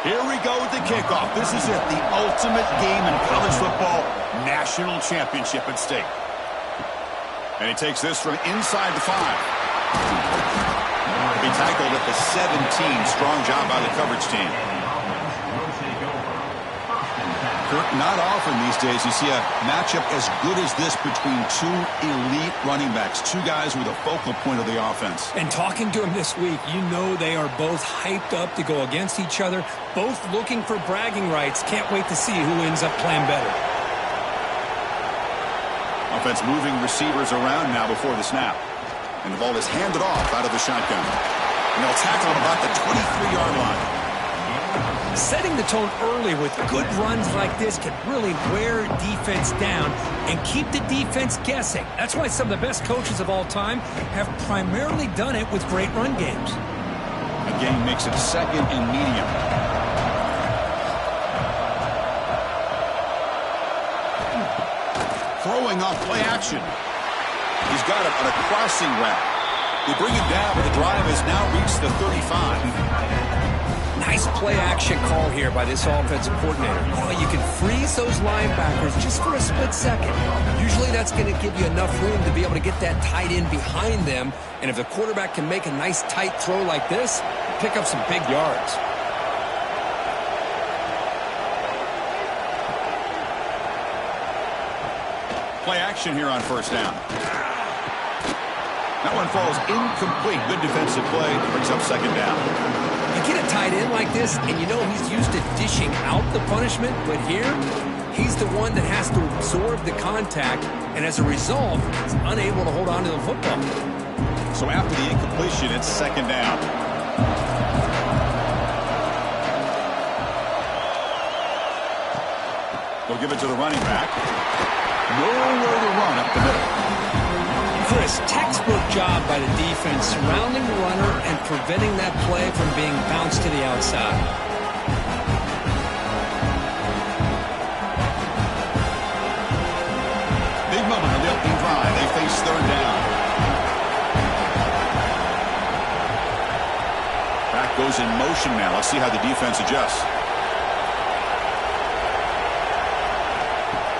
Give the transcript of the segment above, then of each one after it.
Here we go with the kickoff. This is it, the ultimate game in college football, national championship at stake. And he takes this from inside the 5. He tackled at the 17. Strong job by the coverage team. Kirk, not often these days you see a matchup as good as this between two elite running backs, two guys with a focal point of the offense. And talking to him this week, you know they are both hyped up to go against each other, both looking for bragging rights. Can't wait to see who ends up playing better. Offense moving receivers around now before the snap. And the ball is handed off out of the shotgun. And they'll tackle him about the 23-yard line. Setting the tone early with good runs like this can really wear defense down and keep the defense guessing. That's why some of the best coaches of all time have primarily done it with great run games. The game makes it 2nd and medium. Throwing off play action. He's got it on a crossing route. They bring him down, but the drive has now reached the 35. Nice play-action call here by this offensive coordinator. You can freeze those linebackers just for a split second. Usually that's going to give you enough room to be able to get that tight end behind them. And if the quarterback can make a nice tight throw like this, pick up some big yards. Play action here on first down. That one falls incomplete. Good defensive play. Brings up 2nd down. You get a tight end like this, and you know he's used to dishing out the punishment, but here, he's the one that has to absorb the contact, and as a result, he's unable to hold on to the football. So after the incompletion, it's 2nd down. They'll give it to the running back. Nowhere to run up the middle. Chris, textbook job by the defense surrounding the runner and preventing that play from being bounced to the outside. Big moment on the opening drive. They face 3rd down. Back goes in motion now. Let's see how the defense adjusts.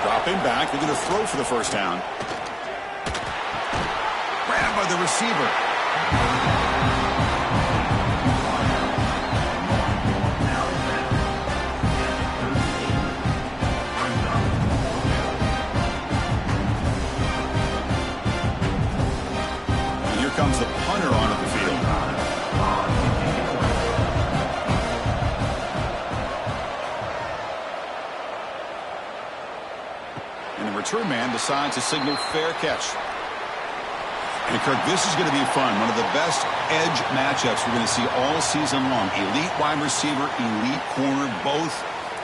Dropping back. They're going to throw for the first down. Grabbed by the receiver. And here comes the punter onto the field. And the return man decides to signal fair catch. And Kirk, this is going to be fun. One of the best edge matchups we're going to see all season long. Elite wide receiver, elite corner, both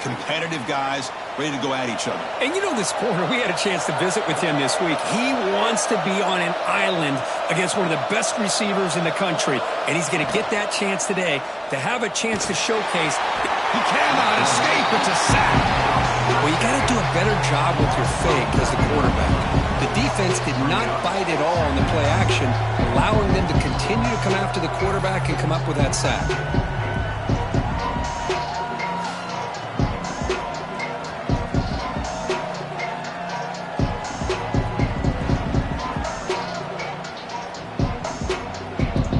competitive guys ready to go at each other. And you know this corner, we had a chance to visit with him this week. He wants to be on an island against one of the best receivers in the country. And he's going to get that chance today to have a chance to showcase. He cannot escape. It's a sack. Well, you got to do a better job with your fake as the quarterback. The defense did not bite at all in the play action, allowing them to continue to come after the quarterback and come up with that sack.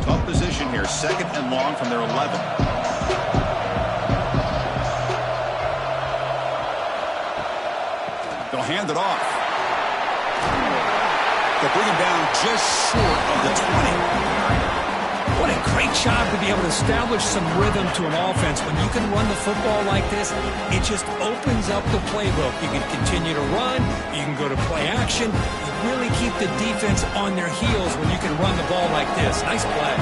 Tough position here. 2nd and long from their 11. They'll hand it off. They'll bring him down just short of the 20. What a great job to be able to establish some rhythm to an offense. When you can run the football like this, it just opens up the playbook. You can continue to run. You can go to play action. You really keep the defense on their heels when you can run the ball like this. Nice play.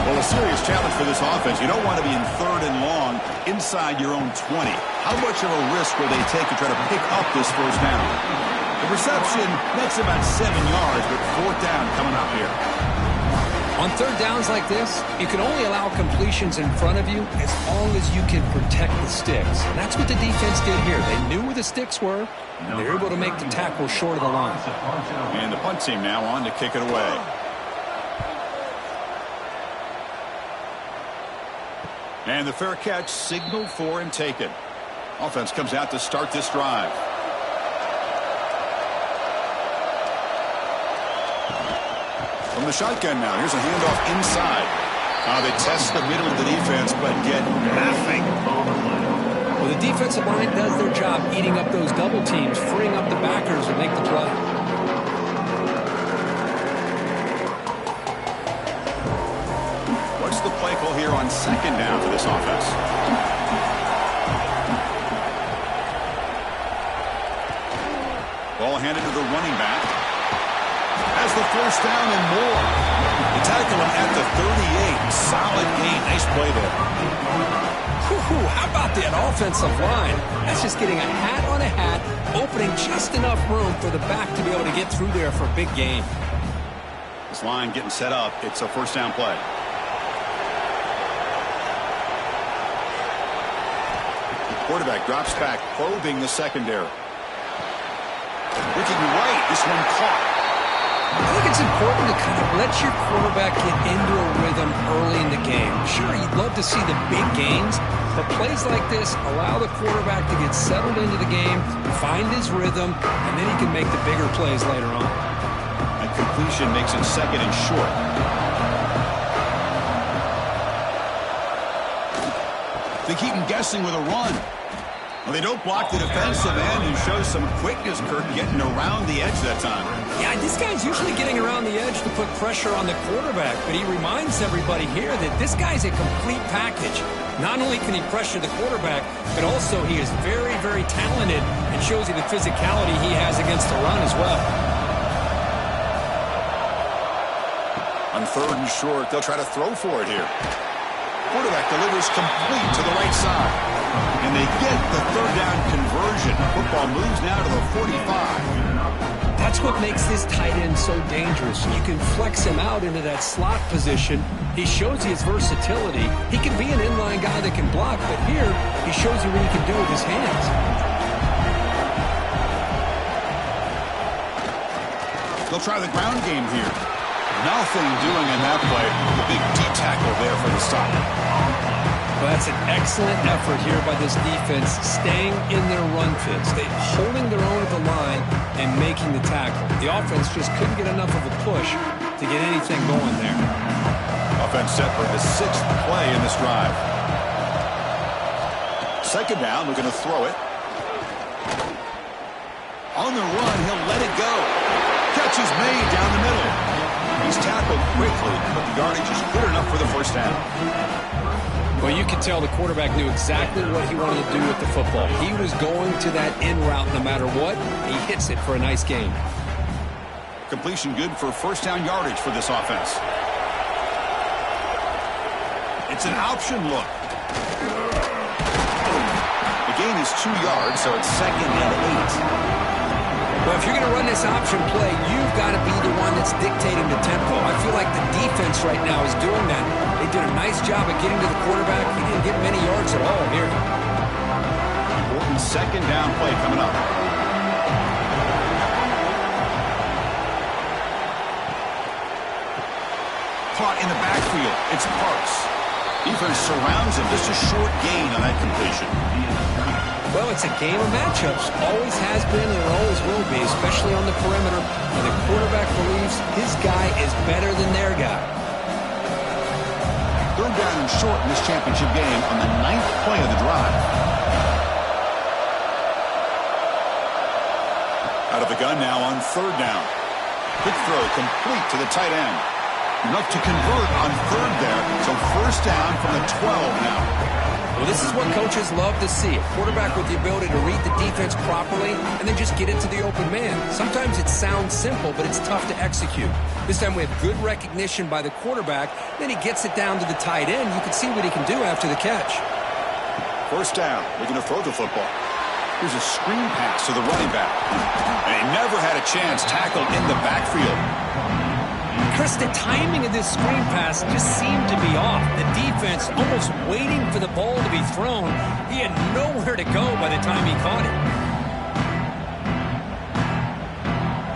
Well, a serious challenge for this offense. You don't want to be in 3rd and long inside your own 20. How much of a risk will they take to try to pick up this first down? The reception makes about 7 yards, but 4th down coming up here. On 3rd downs like this, you can only allow completions in front of you as long as you can protect the sticks. And that's what the defense did here. They knew where the sticks were, and they were able to make the tackle short of the line. And the punt team now on to kick it away. And the fair catch signaled for and taken. Offense comes out to start this drive. From the shotgun now. Here's a handoff inside. They test the middle of the defense, but get nothing. Well, the defensive line does their job eating up those double teams, freeing up the backers to make the play. What's the play call here on second down for this offense? Ball handed to the running back. Has the first down and more. They tackle him at the 38. Solid gain. Nice play there. How about that offensive line? That's just getting a hat on a hat, opening just enough room for the back to be able to get through there for a big gain. This line getting set up. It's a first down play. The quarterback drops back, probing the secondary. Looking right. This one caught. I think it's important to kind of let your quarterback get into a rhythm early in the game. Sure, you'd love to see the big gains, but plays like this allow the quarterback to get settled into the game, find his rhythm, and then he can make the bigger plays later on. And completion makes it second and short. They keep him guessing with a run. Well, they don't block the defensive end, who shows some quickness, Kirk, getting around the edge that time. Yeah, this guy's usually getting around the edge to put pressure on the quarterback, but he reminds everybody here that this guy's a complete package. Not only can he pressure the quarterback, but also he is very, very talented and shows you the physicality he has against the run as well. On third and short, they'll try to throw for it here. Quarterback delivers complete to the right side. And they get the third down conversion. Football moves now to the 45. That's what makes this tight end so dangerous. You can flex him out into that slot position. He shows you his versatility. He can be an inline guy that can block, but here he shows you what he can do with his hands. They'll try the ground game here. Nothing doing in that play. The big D tackle there for the stop. Well, that's an excellent effort here by this defense, staying in their run fits. They holding their own at the line and making the tackle. The offense just couldn't get enough of a push to get anything going there. Offense set for the sixth play in this drive. Second down, they're going to throw it. On the run, he'll let it go. Catch is made down the middle. He's tackled quickly, but the yardage is good enough for the first down. Well, you could tell the quarterback knew exactly what he wanted to do with the football. He was going to that in route no matter what. He hits it for a nice gain. Completion good for first down yardage for this offense. It's an option look. The gain is 2 yards, so it's second and 8. Well, if you're going to run this option play, you've got to be the one that's dictating the tempo. I feel like the defense right now is doing that. They did a nice job of getting to the quarterback. He didn't get many yards at all here. Important second down play coming up. Caught in the backfield. It's Parks. Defense surrounds him. Just a short gain on that completion. Well, it's a game of matchups. Always has been and it always will be, especially on the perimeter. And the quarterback believes his guy is better than their guy. Third down and short in this championship game on the 9th play of the drive. Out of the gun now on third down. Quick throw complete to the tight end. Enough to convert on third there. So first down from the 12 now. Well, this is what coaches love to see. A quarterback with the ability to read the defense properly and then just get it to the open man. Sometimes it sounds simple, but it's tough to execute. This time we have good recognition by the quarterback. Then he gets it down to the tight end. You can see what he can do after the catch. First down. They're going to throw the football. Here's a screen pass to the running back. And he never had a chance tackled in the backfield. Chris, the timing of this screen pass just seemed to be off. The defense almost waiting for the ball to be thrown. He had nowhere to go by the time he caught it.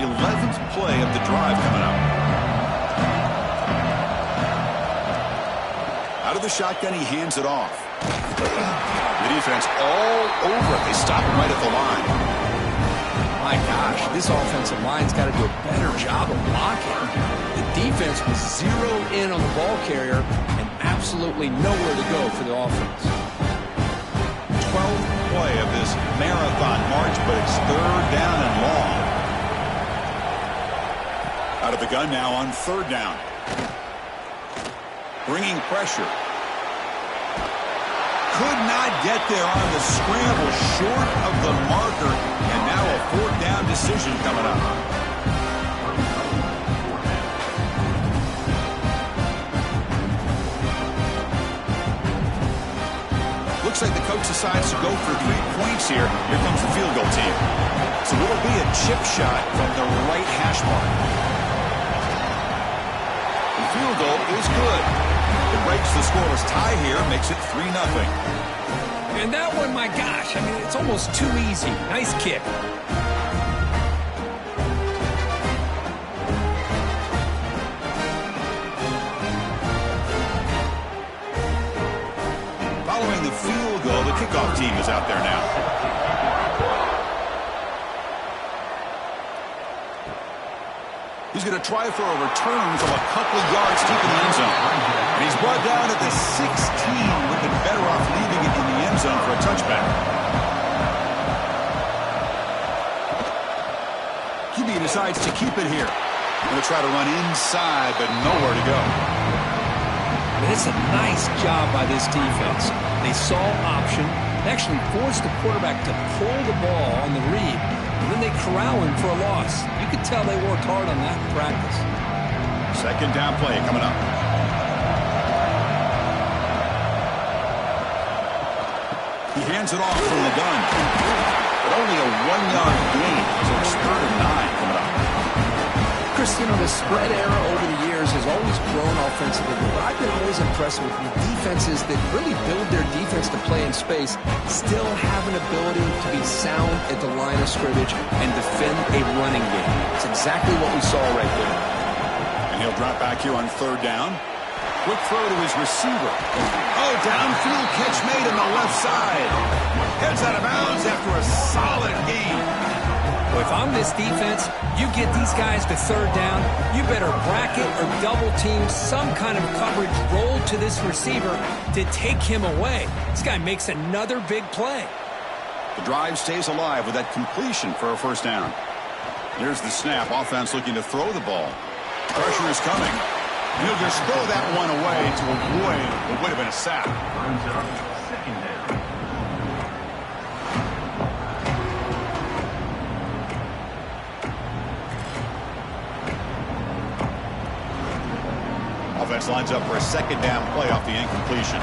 11th play of the drive coming up. Out of the shotgun, he hands it off. The defense all over it. They stop him right at the line. My gosh, this offensive line's got to do a better job of blocking. The defense was zeroed in on the ball carrier and absolutely nowhere to go for the offense. 12th play of this marathon march, but it's third down and long. Out of the gun now on third down. Bringing pressure. Could not get there on the scramble, short of the marker, and now a fourth down decision coming up. Looks like the coach decides to go for 3 points here. Here comes the field goal team. So it'll be a chip shot from the right hash mark. The field goal is good. It breaks the scoreless tie here, makes it 3-0. And that one, my gosh, I mean, it's almost too easy. Nice kick. Following the field goal, the kickoff team is out there now. He's going to try for a return from a couple of yards deep in the end zone. And he's brought down at the 16. Would have been better off leaving it in the end zone for a touchback. QB decides to keep it here. Going to try to run inside, but nowhere to go. It's a nice job by this defense. They saw option, they actually forced the quarterback to pull the ball on the read, and then they corral him for a loss. You could tell they worked hard on that in practice. Second down play coming up. He hands it off from the gun. But only a 1-yard gain, so it's 3rd and 9 coming up. Chris, you know, the spread era over the years has always grown offensively, but I've been always impressed with the defenses that really build their defense to play in space, still have an ability to be sound at the line of scrimmage and defend a running game. It's exactly what we saw right there. And he'll drop back here on 3rd down. Quick throw to his receiver. Oh, downfield catch made on the left side. Heads out of bounds after a solid gain. Well, if I'm this defense, you get these guys to 3rd down, you better bracket or double team some kind of coverage roll to this receiver to take him away. This guy makes another big play. The drive stays alive with that completion for a 1st down. Here's the snap. Offense looking to throw the ball. Pressure is coming. He'll just throw that one away to avoid what would have been a sack. Offense lines up for a 2nd down play off the incompletion.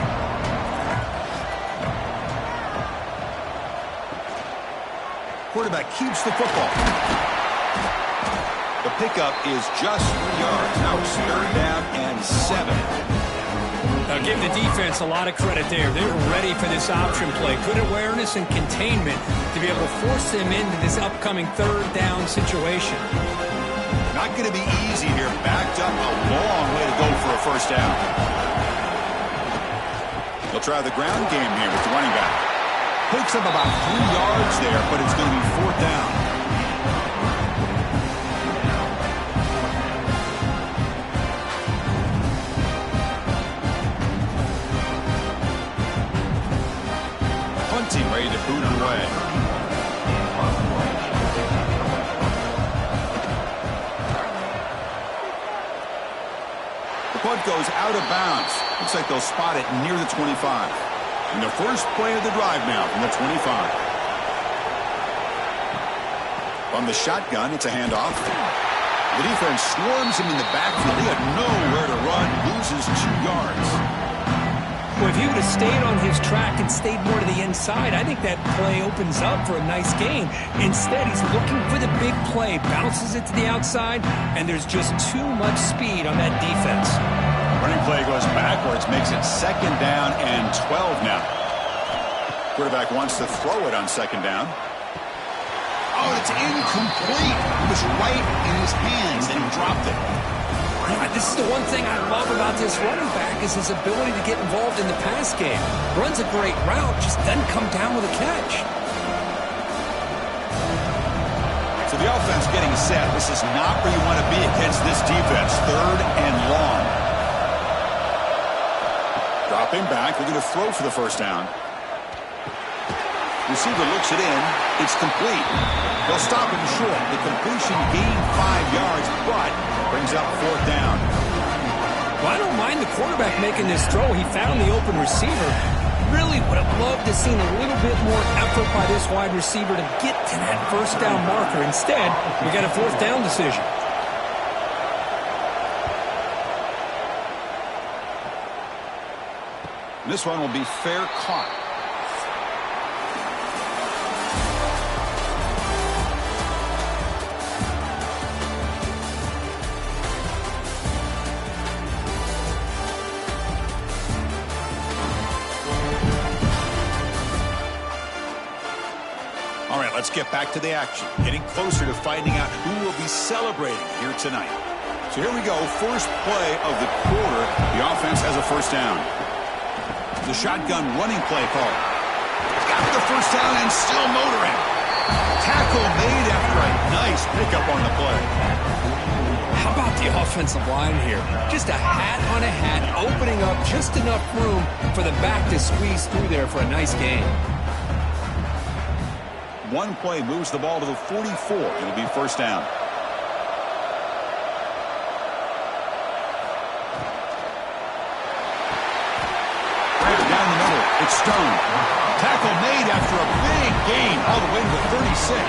Quarterback keeps the football. The pickup is just 3 yards. Now it's 3rd down and 7. Now give the defense a lot of credit there. They were ready for this option play. Good awareness and containment to be able to force them into this upcoming 3rd down situation. Not going to be easy here. Backed up a long way to go for a 1st down. They'll try the ground game here with the running back. Picks up about 3 yards there, but it's going to be 4th down. Punting, ready to boot it away. Punt goes out of bounds. Looks like they'll spot it near the 25. And the first play of the drive now from the 25. On the shotgun, it's a handoff. The defense swarms him in the backfield. He had nowhere to run, loses 2 yards. Well, if he would have stayed on his track and stayed more to the inside, I think that play opens up for a nice gain. Instead, he's looking for the big play, bounces it to the outside, and there's just too much speed on that defense. Running play goes backwards, makes it 2nd down and 12 now. Quarterback wants to throw it on 2nd down. Oh, it's incomplete. It was right in his hands, and he dropped it. Yeah, this is the one thing I love about this running back is his ability to get involved in the pass game. Runs a great route, just doesn't come down with a catch. So the offense getting set. This is not where you want to be against this defense. 3rd and long. Dropping back. They're going to throw for the first down. Receiver looks it in. It's complete. They'll stop him short. The completion gained 5 yards, but brings up 4th down. Well, I don't mind the quarterback making this throw. He found the open receiver. Really would have loved to have seen a little bit more effort by this wide receiver to get to that first down marker. Instead, we got a 4th down decision. This one will be fair caught. All right, let's get back to the action. Getting closer to finding out who will be celebrating here tonight. So here we go. First play of the quarter. The offense has a first down. The shotgun running play call. Got the first down and still motoring. Tackle made after a nice pickup on the play. How about the offensive line here? Just a hat on a hat, opening up just enough room for the back to squeeze through there for a nice gain. One play moves the ball to the 44. It'll be first down. Down the middle. It's Stone. Tackle made after a big gain all the way to the 36.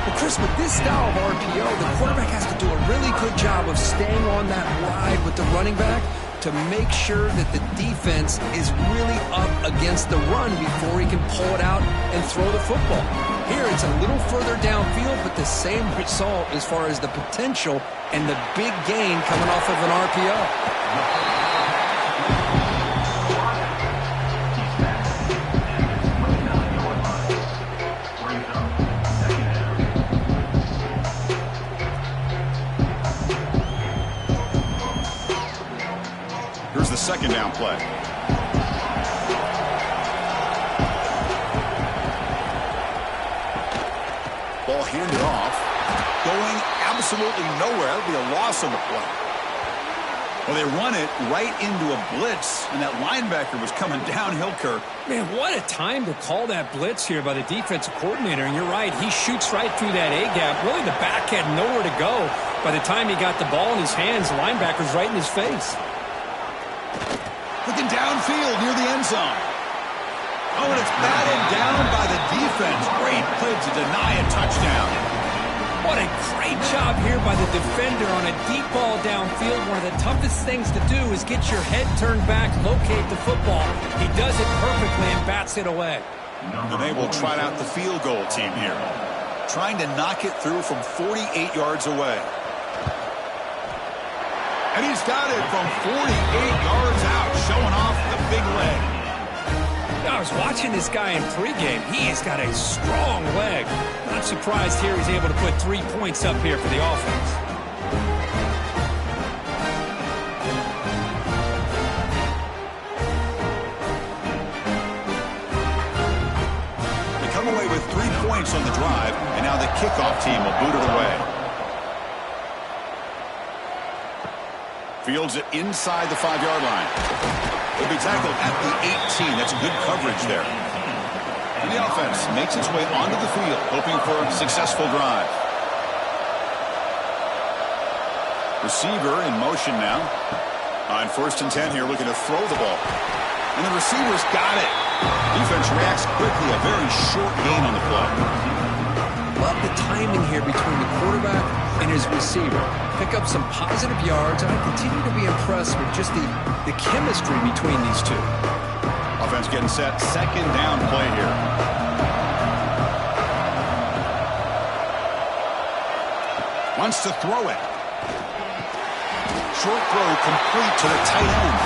Well, Chris, with this style of RPO, the quarterback has to do a really good job of staying on that ride with the running back to make sure that the defense is really up against the run before he can pull it out and throw the football. Here, it's a little further downfield, but the same result as far as the potential and the big gain coming off of an RPO. Here's the second down play. Ball handed off. Going absolutely nowhere. That'll be a loss on the play. Well, they run it right into a blitz, and that linebacker was coming downhill, Kirk. Man, what a time to call that blitz here by the defensive coordinator. And you're right, he shoots right through that A-gap. Really, the back had nowhere to go. By the time he got the ball in his hands, the linebacker's right in his face. Looking downfield near the end zone. Oh, and it's batted down by the defense. Great play to deny a touchdown. What a great job here by the defender on a deep ball downfield. One of the toughest things to do is get your head turned back, locate the football. He does it perfectly and bats it away. And they will trot out the field goal team here. Trying to knock it through from 48 yards away. And he's got it from 48 yards out, showing off the big leg. I was watching this guy in pregame. He has got a strong leg. Not surprised here he's able to put 3 points up here for the offense. They come away with 3 points on the drive, and now the kickoff team will boot it away. Fields it inside the 5-yard line. He'll be tackled at the 18. That's good coverage there. And the offense makes its way onto the field, hoping for a successful drive. Receiver in motion now. On 1st and 10 here, looking to throw the ball. And the receiver's got it. Defense reacts quickly. A very short gain on the play. Love the timing here between the quarterback and his receiver. Pick up some positive yards, and I continue to be impressed with just the chemistry between these two. Offense getting set. Second down play here. Wants to throw it. Short throw complete to the tight end.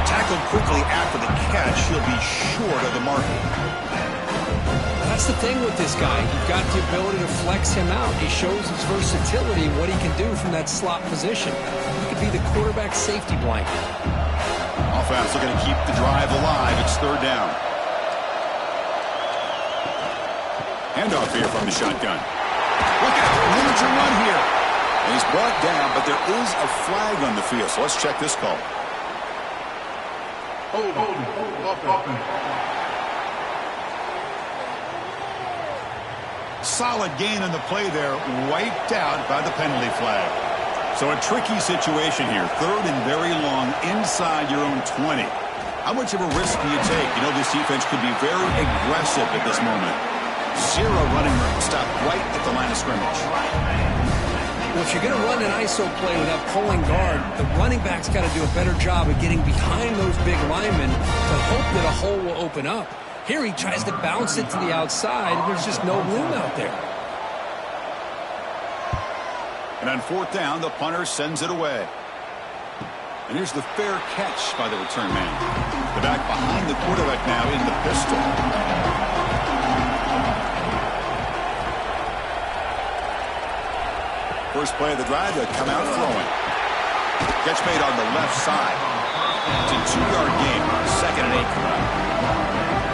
Tackled quickly after the catch. He'll be short of the mark. That's the thing with this guy. You've got the ability to flex him out. He shows his versatility, what he can do from that slot position. He could be the quarterback safety blanket. Offense looking to keep the drive alive. It's third down. Handoff here from the shotgun. Look at the major run here. And he's brought down, but there is a flag on the field. So let's check this call. Solid gain on the play there, wiped out by the penalty flag. So a tricky situation here. Third and very long inside your own 20. How much of a risk do you take? You know, this defense could be very aggressive at this moment. Zero running room. Stop right at the line of scrimmage. Well, if you're going to run an ISO play without pulling guard, the running back's got to do a better job of getting behind those big linemen to hope that a hole will open up. Here he tries to bounce it to the outside, and there's just no room out there. And on fourth down, the punter sends it away. And here's the fair catch by the return man. The back behind the quarterback now in the pistol. First play of the drive, they come out throwing. Catch made on the left side. It's a 2-yard gain. 2nd and 8 coming up.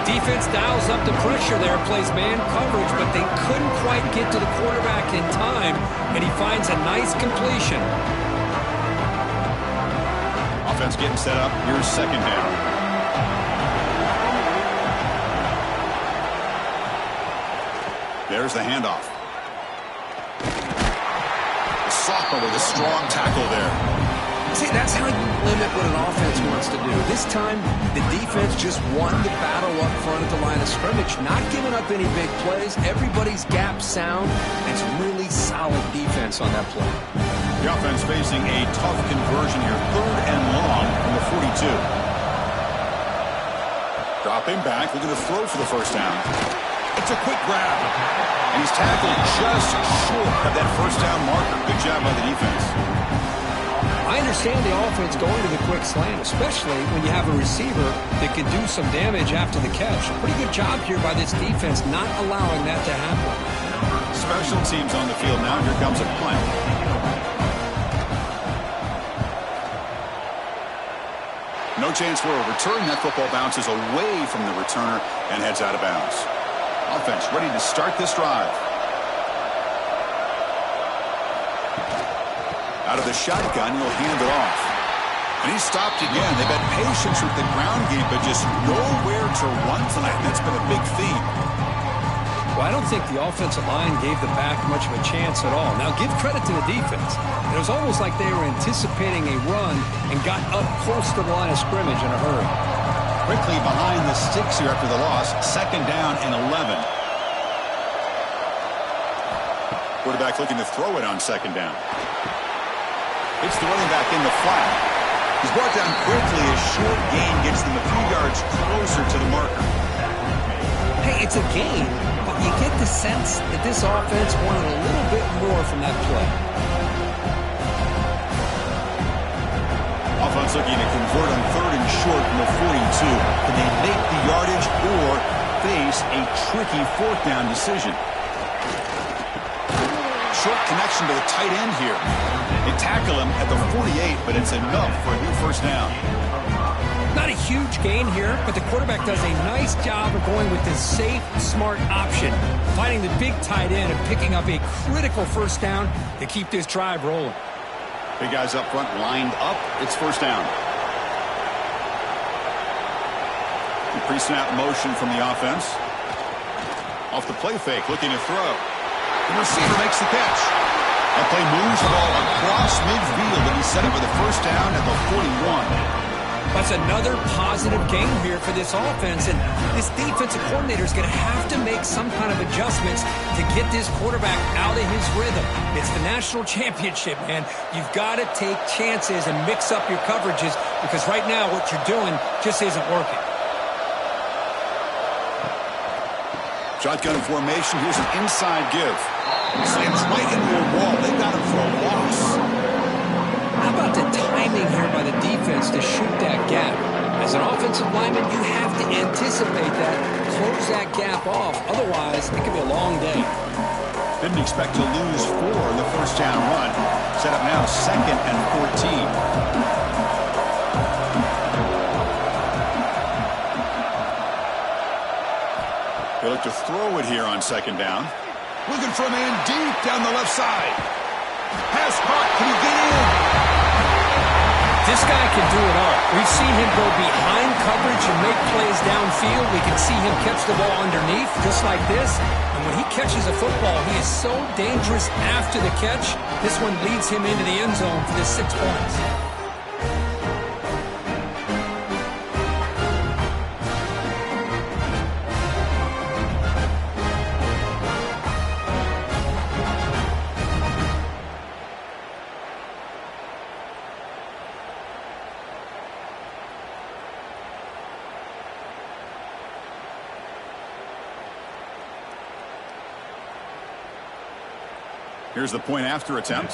Defense dials up the pressure there, plays man coverage, but they couldn't quite get to the quarterback in time, and he finds a nice completion. Offense getting set up. Here's second down. There's the handoff. Sophomore with a strong tackle there. See, that's how you limit what an offense wants to do. This time, the defense just won the battle up front at the line of scrimmage, not giving up any big plays. Everybody's gap sound. It's really solid defense on that play. The offense facing a tough conversion here. Third and long from the 42. Dropping back, looking to throw for the first down. It's a quick grab. And he's tackled just short of that first down marker. Good job by the defense. I understand the offense going to the quick slant, especially when you have a receiver that can do some damage after the catch. Pretty good job here by this defense not allowing that to happen. Special teams on the field now. Here comes a punt. No chance for a return. That football bounces away from the returner and heads out of bounds. Offense ready to start this drive. Out of the shotgun, he'll hand it off. And he stopped again. They've had patience with the ground game, but just nowhere to run tonight. That's been a big theme. Well, I don't think the offensive line gave the back much of a chance at all. Now, give credit to the defense. It was almost like they were anticipating a run and got up close to the line of scrimmage in a hurry. Quickly behind the sticks here after the loss. 2nd down and 11. Quarterback looking to throw it on 2nd down. It's the running back in the flat. He's brought down quickly. A short gain gets them a few yards closer to the marker. Hey, it's a gain, but you get the sense that this offense wanted a little bit more from that play. Offense looking to convert on 3rd and short from the 42. Can they make the yardage or face a tricky 4th down decision? Short connection to the tight end here. They tackle him at the 48, but it's enough for a new first down. Not a huge gain here, but the quarterback does a nice job of going with this safe, smart option, finding the big tight end and picking up a critical first down to keep this drive rolling. Big guys up front lined up. It's first down. Pre-snap motion from the offense. Off the play fake, looking to throw. The receiver makes the catch. That play moves the ball across midfield, and he's set up for the first down at the 41. That's another positive game here for this offense, and this defensive coordinator is going to have to make some kind of adjustments to get this quarterback out of his rhythm. It's the national championship, man. You've got to take chances and mix up your coverages because right now what you're doing just isn't working. Shotgun formation. Here's an inside give. Slams right into a wall. They got him for a loss. How about the timing here by the defense to shoot that gap? As an offensive lineman, you have to anticipate that, close that gap off. Otherwise, it could be a long day. Didn't expect to lose 4 in the first down run. Set up now 2nd and 14. They look to throw it here on 2nd down. Looking for a man deep down the left side. Pass caught. Can he get in? This guy can do it all. We've seen him go behind coverage and make plays downfield. We can see him catch the ball underneath, just like this. And when he catches a football, he is so dangerous after the catch. This one leads him into the end zone for the 6 points. Here's the point after attempt.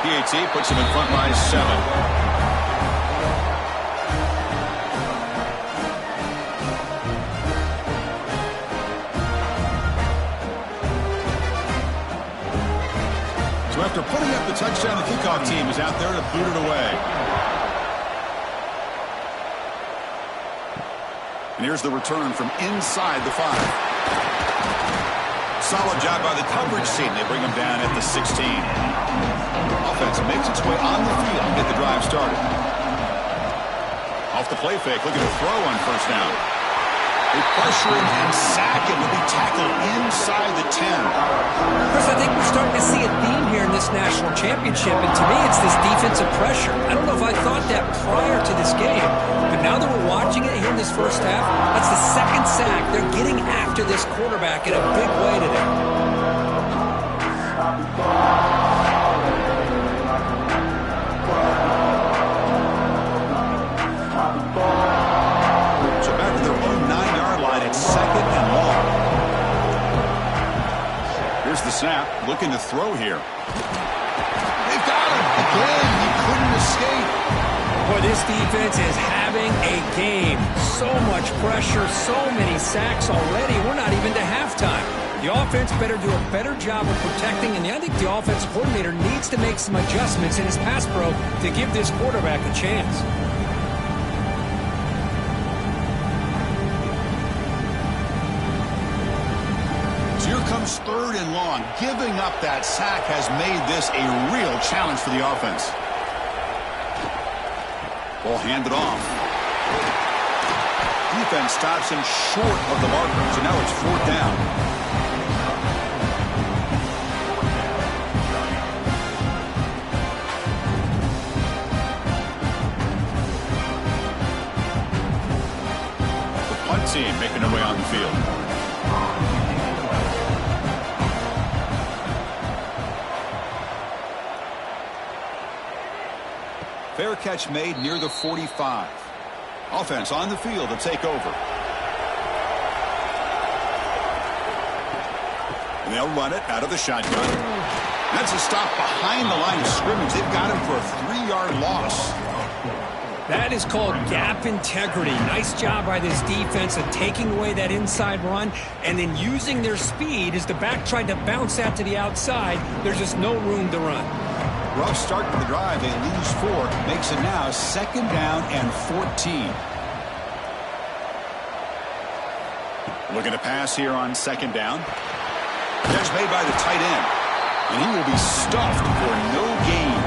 PAT puts him in front by 7. So after putting up the touchdown, the kickoff team is out there to boot it away. And here's the return from inside the 5. Solid job by the coverage team. They bring him down at the 16. Offense makes its way on the field to get the drive started. Off the play fake, looking to throw on first down. They pressure him and sack him. He'll be tackled inside the 10. Chris, I think we're starting to see a theme here in this national championship, and to me it's this defensive pressure. I don't know if I thought that prior to this game, but now that we're watching it here in this first half, that's the 2nd sack. They're getting after this quarterback in a big way today. So back to their own 9-yard line at 2nd and long. Here's the snap, looking to throw here. They've got him. Again, he couldn't escape. Boy, this defense is having a game. So much pressure, so many sacks already. We're not even to halftime. The offense better do a better job of protecting, and I think the offensive coordinator needs to make some adjustments in his pass pro to give this quarterback a chance. So here comes 3rd and long. Giving up that sack has made this a real challenge for the offense. Ball handed off. Defense stops him short of the marker, so now it's 4th down. The punt team making their way on the field. Fair catch made near the 45. Offense on the field to take over. And they'll run it out of the shotgun. That's a stop behind the line of scrimmage. They've got him for a 3-yard loss. That is called gap integrity. Nice job by this defense of taking away that inside run and then using their speed as the back tried to bounce that to the outside. There's just no room to run. Rough start to the drive. They lose 4. Makes it now 2nd down and 14. Looking to pass here on 2nd down. Catch made by the tight end. And he will be stuffed for no gain.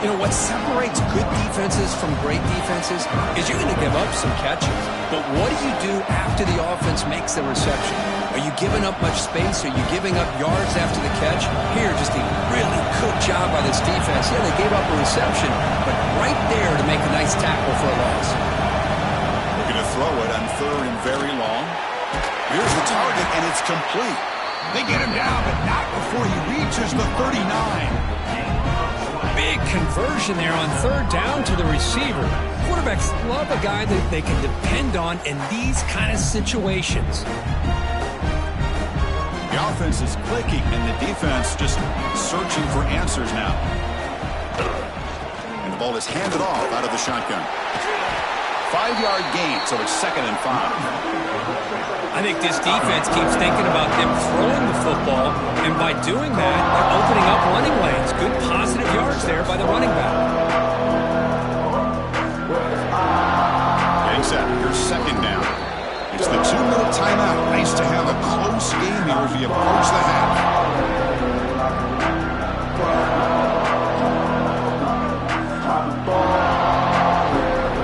You know, what separates good defenses from great defenses is you're going to give up some catches. But what do you do after the offense makes the reception? Are you giving up much space? Are you giving up yards after the catch? Here, just a really good job by this defense. Yeah, they gave up a reception, but right there to make a nice tackle for a loss. Looking to throw it on 3rd and very long. Here's the target, and it's complete. They get him down, but not before he reaches the 39. Big conversion there on 3rd down to the receiver. Quarterbacks love a guy that they can depend on in these kind of situations. The offense is clicking, and the defense just searching for answers now. And the ball is handed off out of the shotgun. 5-yard gain, so it's 2nd and 5. I think this defense keeps thinking about them throwing the football, and by doing that, they're opening up running lanes. Good positive yards there by the running back. Getting set. Here's 2nd down. It's the 2-minute timeout. Nice to have a close game here as we approach the half.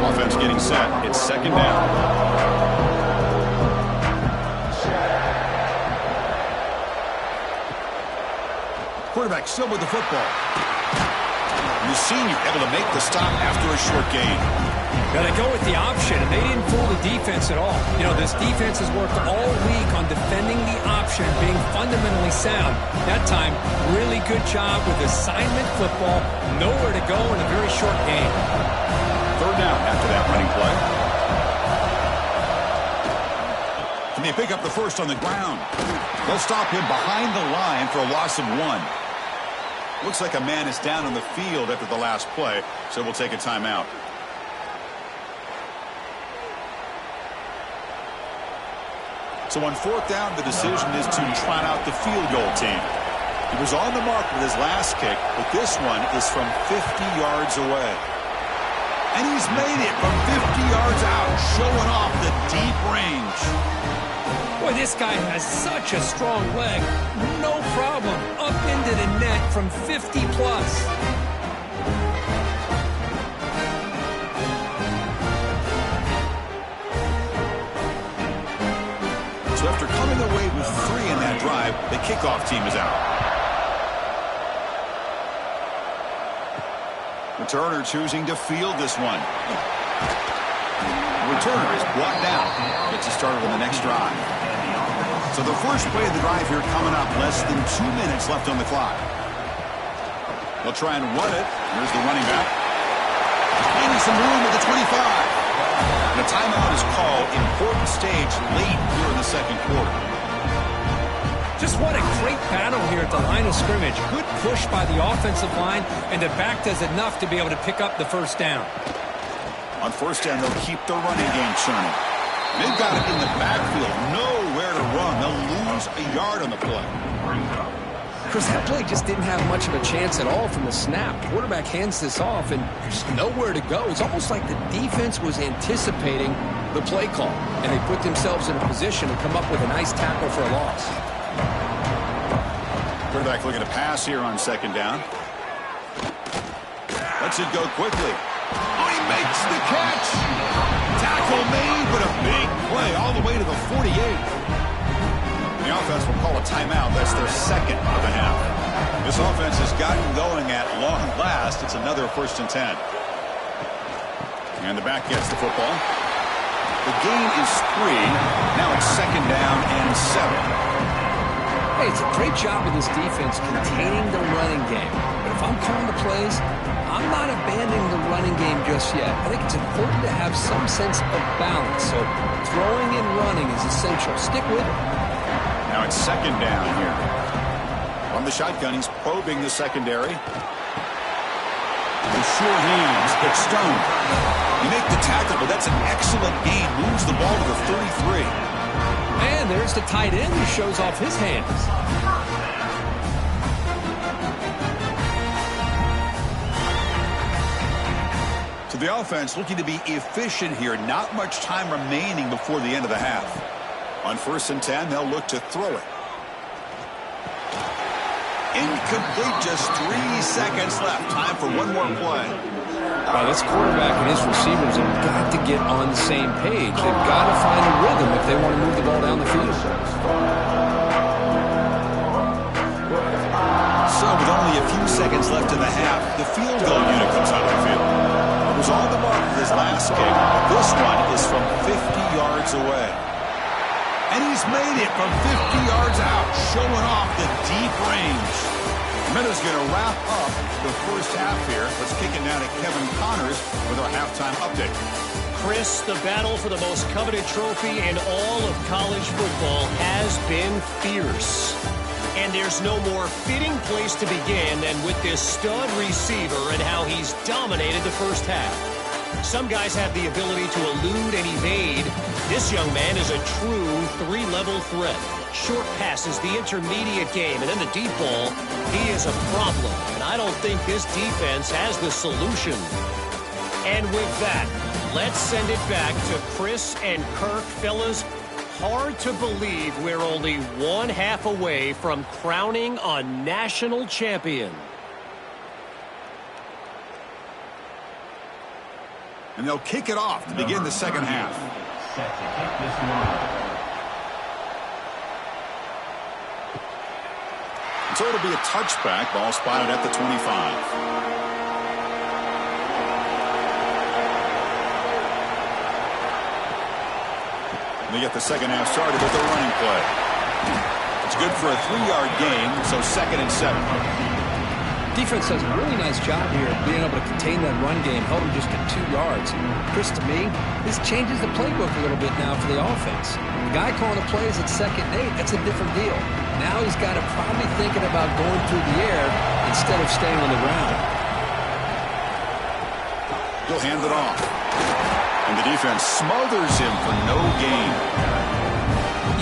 Offense getting set. It's 2nd down. Quarterback still with the football. The senior able to make the stop after a short gain. Now they go with the option, and they didn't fool the defense at all. You know, this defense has worked all week on defending the option, being fundamentally sound. That time, really good job with assignment football. Nowhere to go in a very short game. 3rd down after that running play. Can they pick up the first on the ground? They'll stop him behind the line for a loss of 1. Looks like a man is down on the field after the last play, so we'll take a timeout. So on 4th down, the decision is to trot out the field goal team. He was on the mark with his last kick, but this one is from 50 yards away. And he's made it from 50 yards out, showing off the deep range. Boy, this guy has such a strong leg. No problem. Up into the net from 50 plus. So after coming away with 3 in that drive, the kickoff team is out. Returner choosing to field this one. Returner is brought down. Gets us started on the next drive. So the first play of the drive here coming up. Less than 2 minutes left on the clock. They'll try and run it. Here's the running back. Finding some room at the 25. And a timeout is called. Important stage late here in the 2nd quarter. Just what a great battle here at the line of scrimmage. Good push by the offensive line, and the back does enough to be able to pick up the first down. On 1st down, they'll keep the running game churning. They've got it in the backfield. Nowhere to run. They'll lose a yard on the play. Chris, that play just didn't have much of a chance at all from the snap. Quarterback hands this off, and there's nowhere to go. It's almost like the defense was anticipating the play call, and they put themselves in a position to come up with a nice tackle for a loss. Quarterback looking to pass here on 2nd down. Lets it go quickly. Oh, he makes the catch. Tackle made, but a big play all the way to the 48. The offense will call a timeout. That's their 2nd of the half. This offense has gotten going at long last. It's another 1st and 10. And the back gets the football. The gain is 3. Now it's 2nd down and 7. Hey, it's a great job of this defense containing the running game. But if I'm calling the plays, I'm not abandoning the running game just yet. I think it's important to have some sense of balance. So throwing and running is essential. Stick with it. Now it's 2nd down here. From the shotgun, he's probing the secondary. With sure hands, it's Stone. You make the tackle, but that's an excellent gain. Moves the ball to the 33. And there's the tight end who shows off his hands. So the offense looking to be efficient here. Not much time remaining before the end of the half. On 1st and 10, they'll look to throw it. Incomplete, just 3 seconds left. Time for one more play. Well, this quarterback and his receivers have got to get on the same page. They've got to find a rhythm if they want to move the ball down the field. So with only a few seconds left in the half, the field goal unit comes out of the field. It was on the mark with his last kick. This one is from 50 yards away. And he's made it from 50 yards out, showing off the deep range. Minutes going to wrap up the first half here. Let's kick it now to Kevin Connors with our halftime update. Chris, the battle for the most coveted trophy in all of college football has been fierce. And there's no more fitting place to begin than with this stud receiver and how he's dominated the first half. Some guys have the ability to elude and evade. This young man is a true three-level threat. Short passes, the intermediate game, and then the deep ball. He is a problem, and I don't think this defense has the solution. And with that, let's send it back to Chris and Kirk. Fellas, hard to believe we're only one half away from crowning a national champion. And they'll kick it off to begin the second half. Set to kick this one off. So it'll be a touchback. Ball spotted at the 25. They get the second half started with a running play. It's good for a 3-yard gain, so 2nd and 7. Defense does a really nice job here of being able to contain that run game, held them just at 2 yards. Chris, to me, this changes the playbook a little bit now for the offense. The guy calling the plays at 2nd and 8, that's a different deal. Now he's got to probably thinking about going through the air instead of staying on the ground. He'll hand it off. And the defense smothers him for no gain.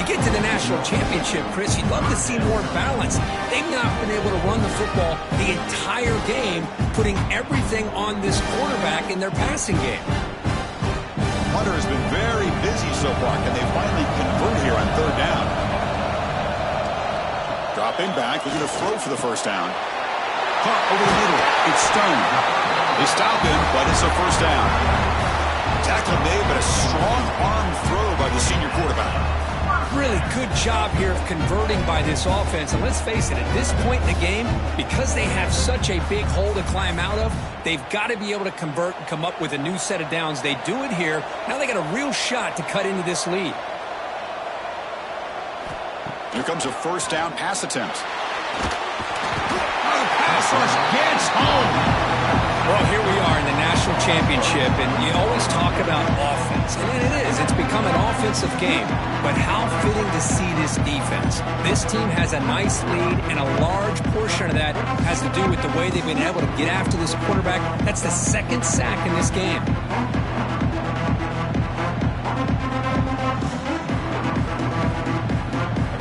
You get to the national championship, Chris, you'd love to see more balance. They've not been able to run the football the entire game, putting everything on this quarterback in their passing game. Hunter has been very busy so far. Can they finally convert here on 3rd down? Dropping back, looking to throw for the first down. Caught over the middle. It's Stone. They stop him, but it's a first down. Tackle made, but a strong arm throw by the senior quarterback. Really good job here of converting by this offense. And let's face it, at this point in the game, because they have such a big hole to climb out of, they've got to be able to convert and come up with a new set of downs. They do it here. Now they got a real shot to cut into this lead. Here comes a first down pass attempt. The pass rush gets home. Well, here we are in the national championship, and you always talk about offense. And it is. It's become an offensive game. But how fitting to see this defense. This team has a nice lead, and a large portion of that has to do with the way they've been able to get after this quarterback. That's the 2nd sack in this game.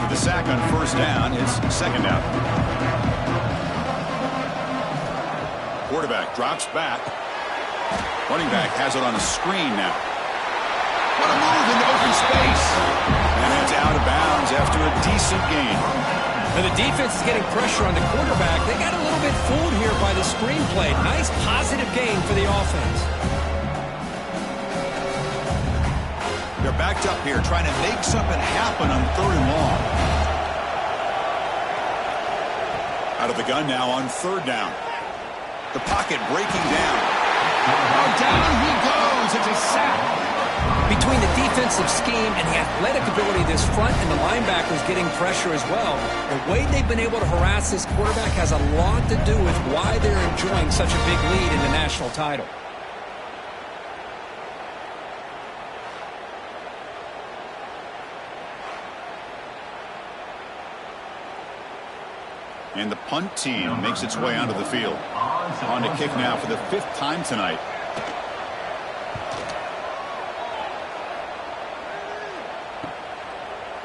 The sack on first down. It's 2nd down. Quarterback drops back. Running back has it on a screen now. What a move into open space. And it's out of bounds after a decent gain. Now the defense is getting pressure on the quarterback. They got a little bit fooled here by the screen play. Nice positive gain for the offense. They're backed up here trying to make something happen on 3rd and long. Out of the gun now on 3rd down. The pocket breaking down. Oh, down he goes. It's a sack. Between the defensive scheme and the athletic ability of this front and the linebackers getting pressure as well, the way they've been able to harass this quarterback has a lot to do with why they're enjoying such a big lead in the national title. And the punt team makes its way onto the field. On to kick now for the 5th time tonight.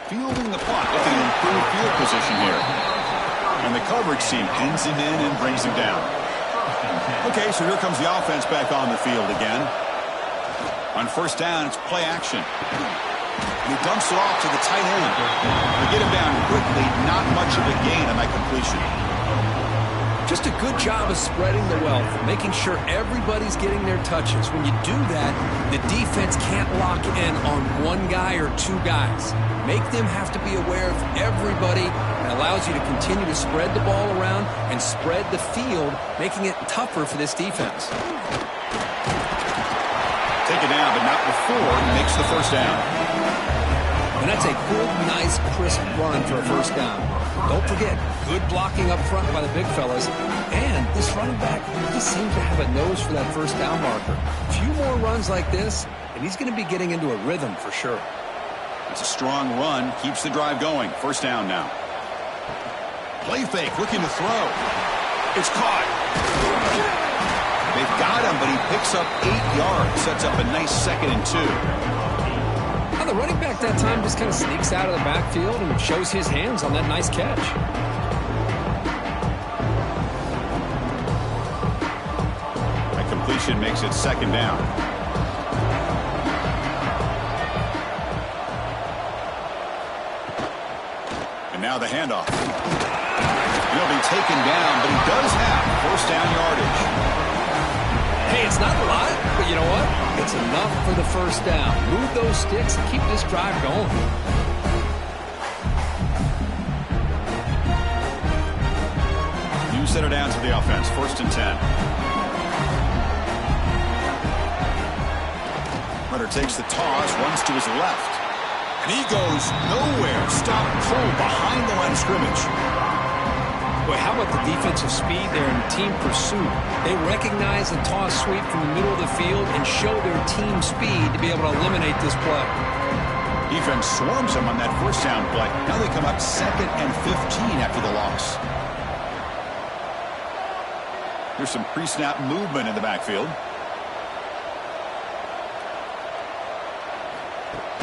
Fielding the punt, looking to improve field position here. And the coverage team pins him in and brings him down. Okay, so here comes the offense back on the field again. On first down, it's play action. And he dumps it off to the tight end. They get him down quickly, not much of a gain on that completion. Just a good job of spreading the wealth, making sure everybody's getting their touches. When you do that, the defense can't lock in on one guy or 2 guys. Make them have to be aware of everybody. It allows you to continue to spread the ball around and spread the field, making it tougher for this defense. Take it down, but not before he makes the first down. And that's a good, nice, crisp run for a first down. Don't forget, good blocking up front by the big fellas. And this running back just seems to have a nose for that first down marker. A few more runs like this, and he's going to be getting into a rhythm for sure. It's a strong run. Keeps the drive going. First down now. Play fake, looking to throw. It's caught. They've got him, but he picks up 8 yards. Sets up a nice 2nd and 2. Now the running back that time just kind of sneaks out of the backfield and shows his hands on that nice catch. That completion makes it 2nd down. And now the handoff. He'll be taken down, but he does have first down yardage. Hey, it's not a lot, but you know what? It's enough for the first down. Move those sticks and keep this drive going. New center down to the offense. 1st and 10. Runner takes the toss, runs to his left. And he goes nowhere. Stop cold behind the line of scrimmage. Boy, how about the defensive speed there in team pursuit? They recognize the toss sweep from the middle of the field and show their team speed to be able to eliminate this play. Defense swarms him on that first down play. Now they come up 2nd and 15 after the loss. There's some pre-snap movement in the backfield.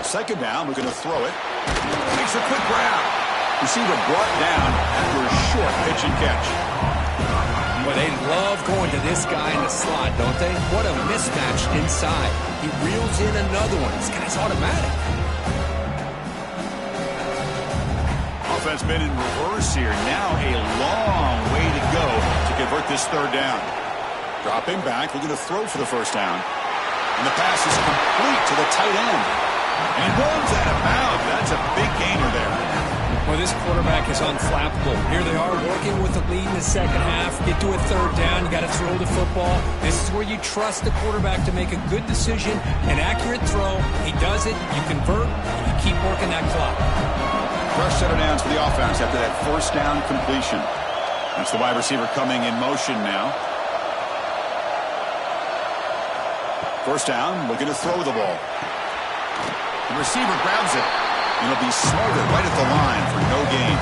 2nd down, we're going to throw it. Makes a quick grab. Receiver brought down after a short pitch and catch. Well, they love going to this guy in the slot, don't they? What a mismatch inside. He reels in another one. This guy's automatic. Offense been in reverse here. Now a long way to go to convert this 3rd down. Dropping back, looking to throw for the first down. And the pass is complete to the tight end. And he runs out of bounds. That's a big gainer there. Well, this quarterback is unflappable. Here they are working with the lead in the second half. Get to a 3rd down. You got to throw the football. This is where you trust the quarterback to make a good decision, an accurate throw. He does it. You convert, and you keep working that clock. Fresh center downs for the offense after that first down completion. That's the wide receiver coming in motion now. First down, looking to throw the ball. The receiver grabs it. And he'll be smarter right at the line for no gain.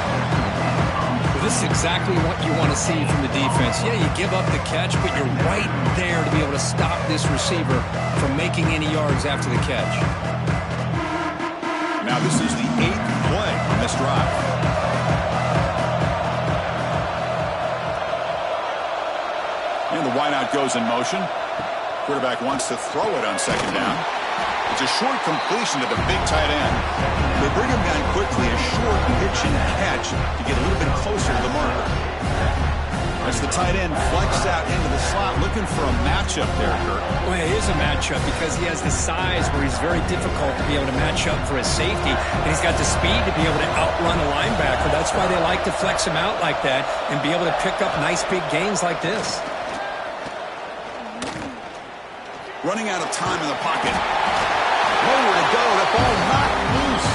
Well, this is exactly what you want to see from the defense. Yeah, you give up the catch, but you're right there to be able to stop this receiver from making any yards after the catch. Now this is the 8th play on this drive. And the wideout goes in motion. Quarterback wants to throw it on 2nd down. It's a short completion to the big tight end. They bring him down quickly, a short pitch and catch to get a little bit closer to the marker. As the tight end flexed out into the slot, looking for a matchup there, Kurt. Well, it is a matchup because he has the size where he's very difficult to be able to match up for his safety, and he's got the speed to be able to outrun a linebacker. That's why they like to flex him out like that and be able to pick up nice big gains like this. Running out of time in the pocket. Nowhere to go. The ball knocked loose.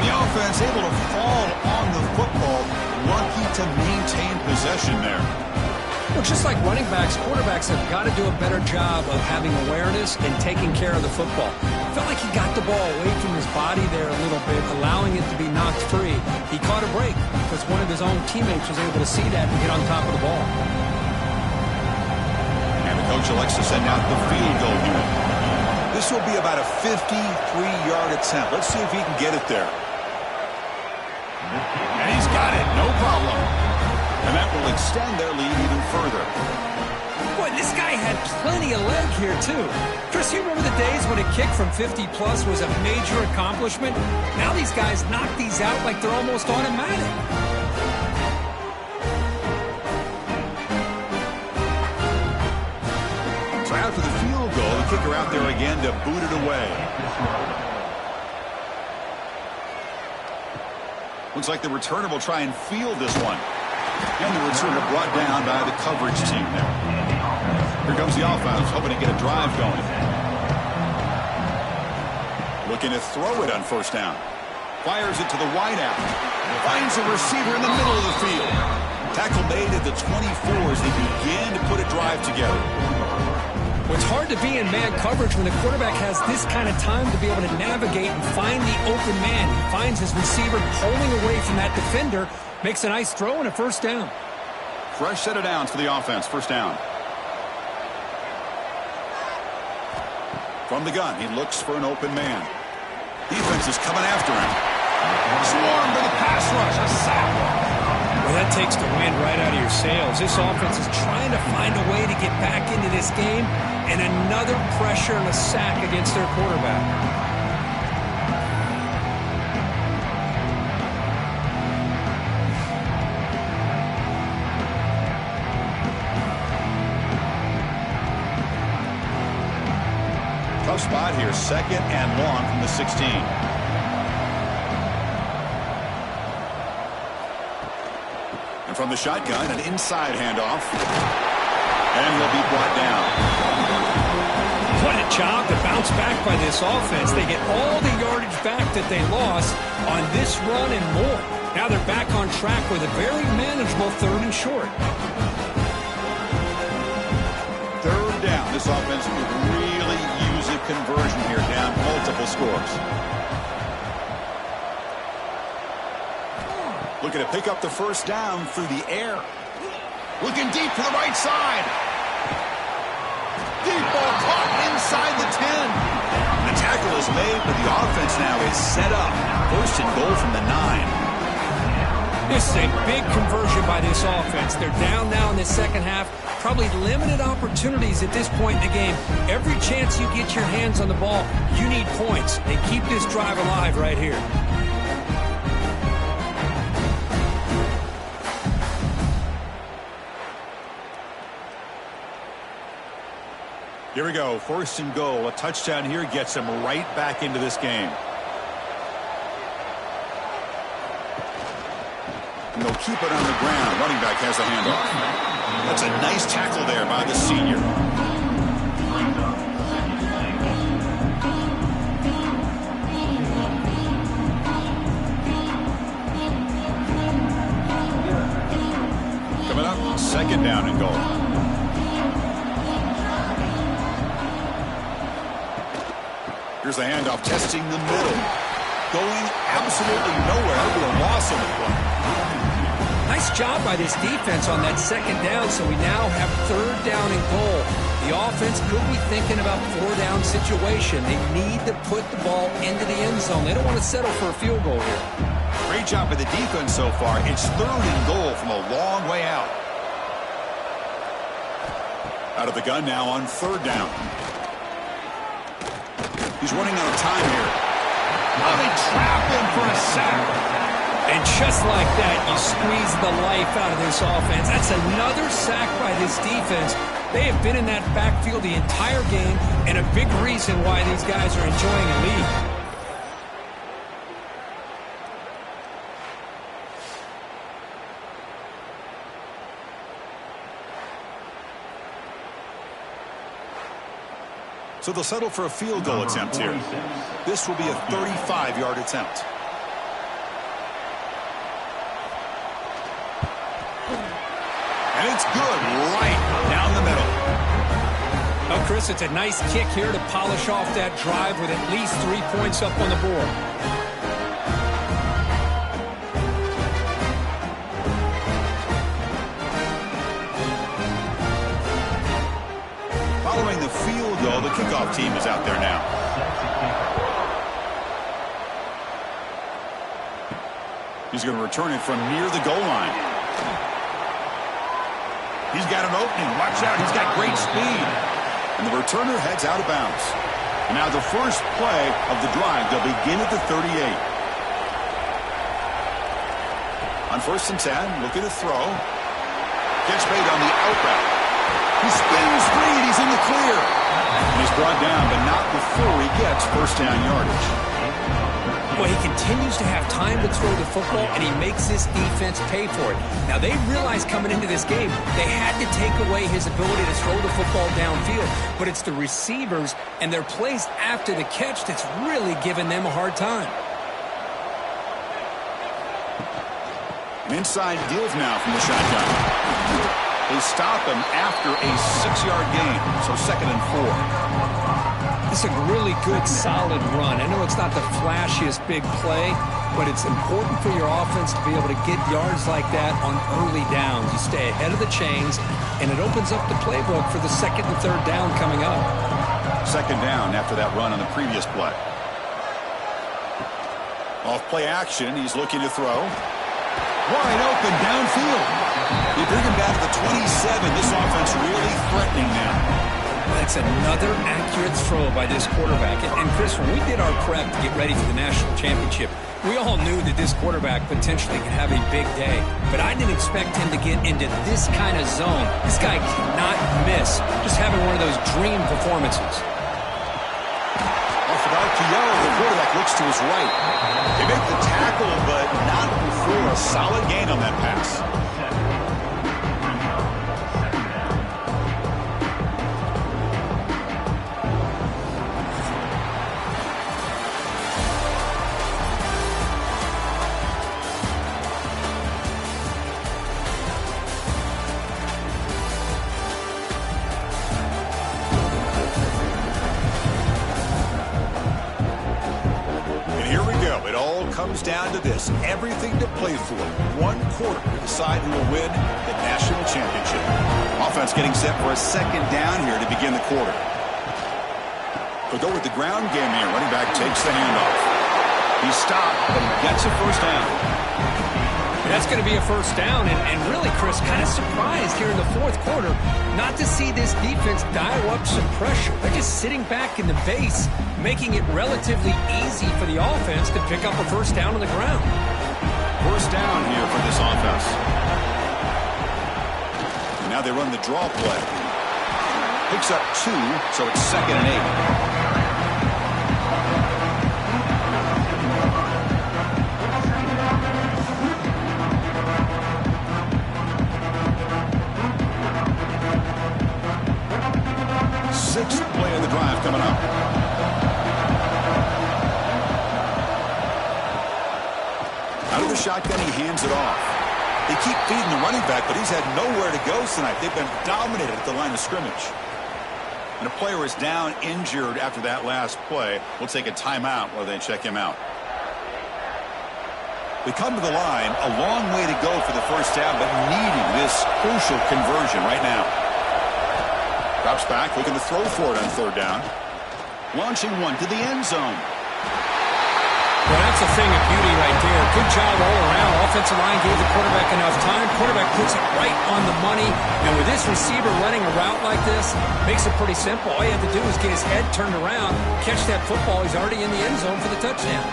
The offense able to fall on the football. Lucky to maintain possession there. Well, just like running backs, quarterbacks have got to do a better job of having awareness and taking care of the football. Felt like he got the ball away from his body there a little bit, allowing it to be knocked free. He caught a break because one of his own teammates was able to see that and get on top of the ball. And the coach elects to send out the field goal unit. This will be about a 53-yard attempt. Let's see if he can get it there. And he's got it, no problem. And that will extend their lead even further. Boy, this guy had plenty of leg here, too. Chris, you remember the days when a kick from 50-plus was a major accomplishment? Now these guys knock these out like they're almost automatic. So after the field goal, the kicker out there again to boot it away. Looks like the returner will try and field this one. And the returner brought down by the coverage team there. Here comes the offense, hoping to get a drive going. Looking to throw it on first down. Fires it to the wideout. Finds a receiver in the middle of the field. Tackle made at the 24 as they begin to put a drive together. Well, it's hard to be in man coverage when the quarterback has this kind of time to be able to navigate and find the open man. He finds his receiver pulling away from that defender, makes a nice throw and a first down. Fresh set of downs for the offense. First down. From the gun, he looks for an open man. Defense is coming after him. Swarmed by the pass rush. A sack. Well, that takes the wind right out of your sails. This offense is trying to find a way to get back into this game, and another pressure and a sack against their quarterback. Tough spot here. Second and long from the 16. And from the shotgun, an inside handoff. And he'll be brought down. What a job to bounce back by this offense. They get all the yardage back that they lost on this run and more. Now they're back on track with a very manageable 3rd and short. Third down. This offense could really use a conversion here, down multiple scores. Looking to pick up the first down through the air. Looking deep to the right side. Deep ball caught inside the 10. The tackle is made, but the offense now is set up. First and goal from the 9. This is a big conversion by this offense. They're down now in the second half. Probably limited opportunities at this point in the game. Every chance you get your hands on the ball, you need points. They keep this drive alive right here. Here we go. First and goal. A touchdown here gets them right back into this game. And they'll keep it on the ground. Running back has the handoff. That's a nice tackle there by the senior. Coming up, second down and goal. Here's the handoff, testing the middle. Going absolutely nowhere with a loss on the play. Nice job by this defense on that second down, so we now have 3rd down and goal. The offense could be thinking about 4-down situation. They need to put the ball into the end zone. They don't want to settle for a field goal here. Great job by the defense so far. It's 3rd and goal from a long way out. Out of the gun now on 3rd down. He's running out of time here. Oh, they trap him for a sack. And just like that, you squeeze the life out of this offense. That's another sack by this defense. They have been in that backfield the entire game, and a big reason why these guys are enjoying a lead. So they'll settle for a field goal attempt here. This will be a 35-yard attempt. And it's good right down the middle. Oh, Chris, it's a nice kick here to polish off that drive with at least 3 points up on the board. Following the field goal, the kickoff team is out there now. He's going to return it from near the goal line. He's got an opening. Watch out. He's got great speed. And the returner heads out of bounds. And now the first play of the drive. They'll begin at the 38. On 1st and 10, looking to throw. Gets made on the out route. He spins free, and he's in the clear. And he's brought down, but not before he gets first down yardage. Well, he continues to have time to throw the football, and he makes this defense pay for it. Now, they realized coming into this game, they had to take away his ability to throw the football downfield. But it's the receivers and their plays after the catch that's really giving them a hard time. An inside give now from the shotgun. They stop him after a 6-yard gain, so 2nd and 4. It's a really good, solid run. I know it's not the flashiest big play, but it's important for your offense to be able to get yards like that on early downs. You stay ahead of the chains, and it opens up the playbook for the 2nd and 3rd down coming up. 2nd down after that run on the previous play. Off play action, he's looking to throw. Wide open downfield. They bring him down to the 27. This offense really threatening now. That's another accurate throw by this quarterback. And Chris, when we did our prep to get ready for the national championship, we all knew that this quarterback potentially could have a big day. But I didn't expect him to get into this kind of zone. This guy cannot miss. Just having one of those dream performances. Off of RPO, the quarterback looks to his right. They make the tackle, but not before a solid gain on that pass. Comes down to this. Everything to play for. 1 quarter to decide who will win the national championship. Offense getting set for a 2nd down here to begin the quarter. They'll go with the ground game here. Running back takes the handoff. He stopped, but he gets a 1st down. That's going to be a 1st down, and really, Chris, kind of surprised here in the 4th quarter not to see this defense dial up some pressure. They're just sitting back in the base, making it relatively easy for the offense to pick up a 1st down on the ground. 1st down here for this offense. And now they run the draw play. Picks up 2, so it's 2nd and 8. Play of the drive coming up. Out of the shotgun, he hands it off. They keep feeding the running back, but he's had nowhere to go tonight. They've been dominated at the line of scrimmage. And a player is down injured after that last play. We'll take a timeout while they check him out. We come to the line, a long way to go for the 1st down, but needing this crucial conversion right now. Drops back, looking to throw for it on 3rd down. Launching one to the end zone. Well, that's a thing of beauty right there. Good job all around. Offensive line gave the quarterback enough time. Quarterback puts it right on the money. And with this receiver running a route like this, makes it pretty simple. All you have to do is get his head turned around, catch that football. He's already in the end zone for the touchdown.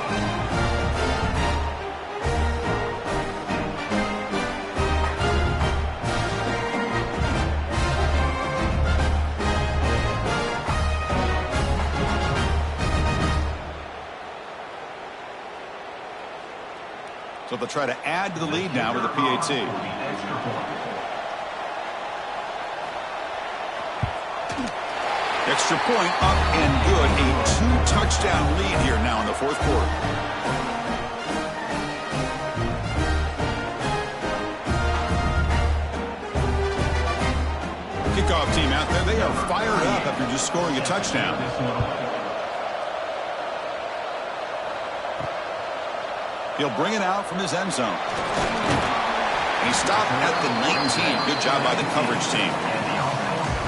So they'll try to add to the lead now with a PAT. Extra point up and good. A 2-touchdown lead here now in the 4th quarter. Kickoff team out there. They are fired up after just scoring a touchdown. He'll bring it out from his end zone. And he stopped at the 19. Good job by the coverage team.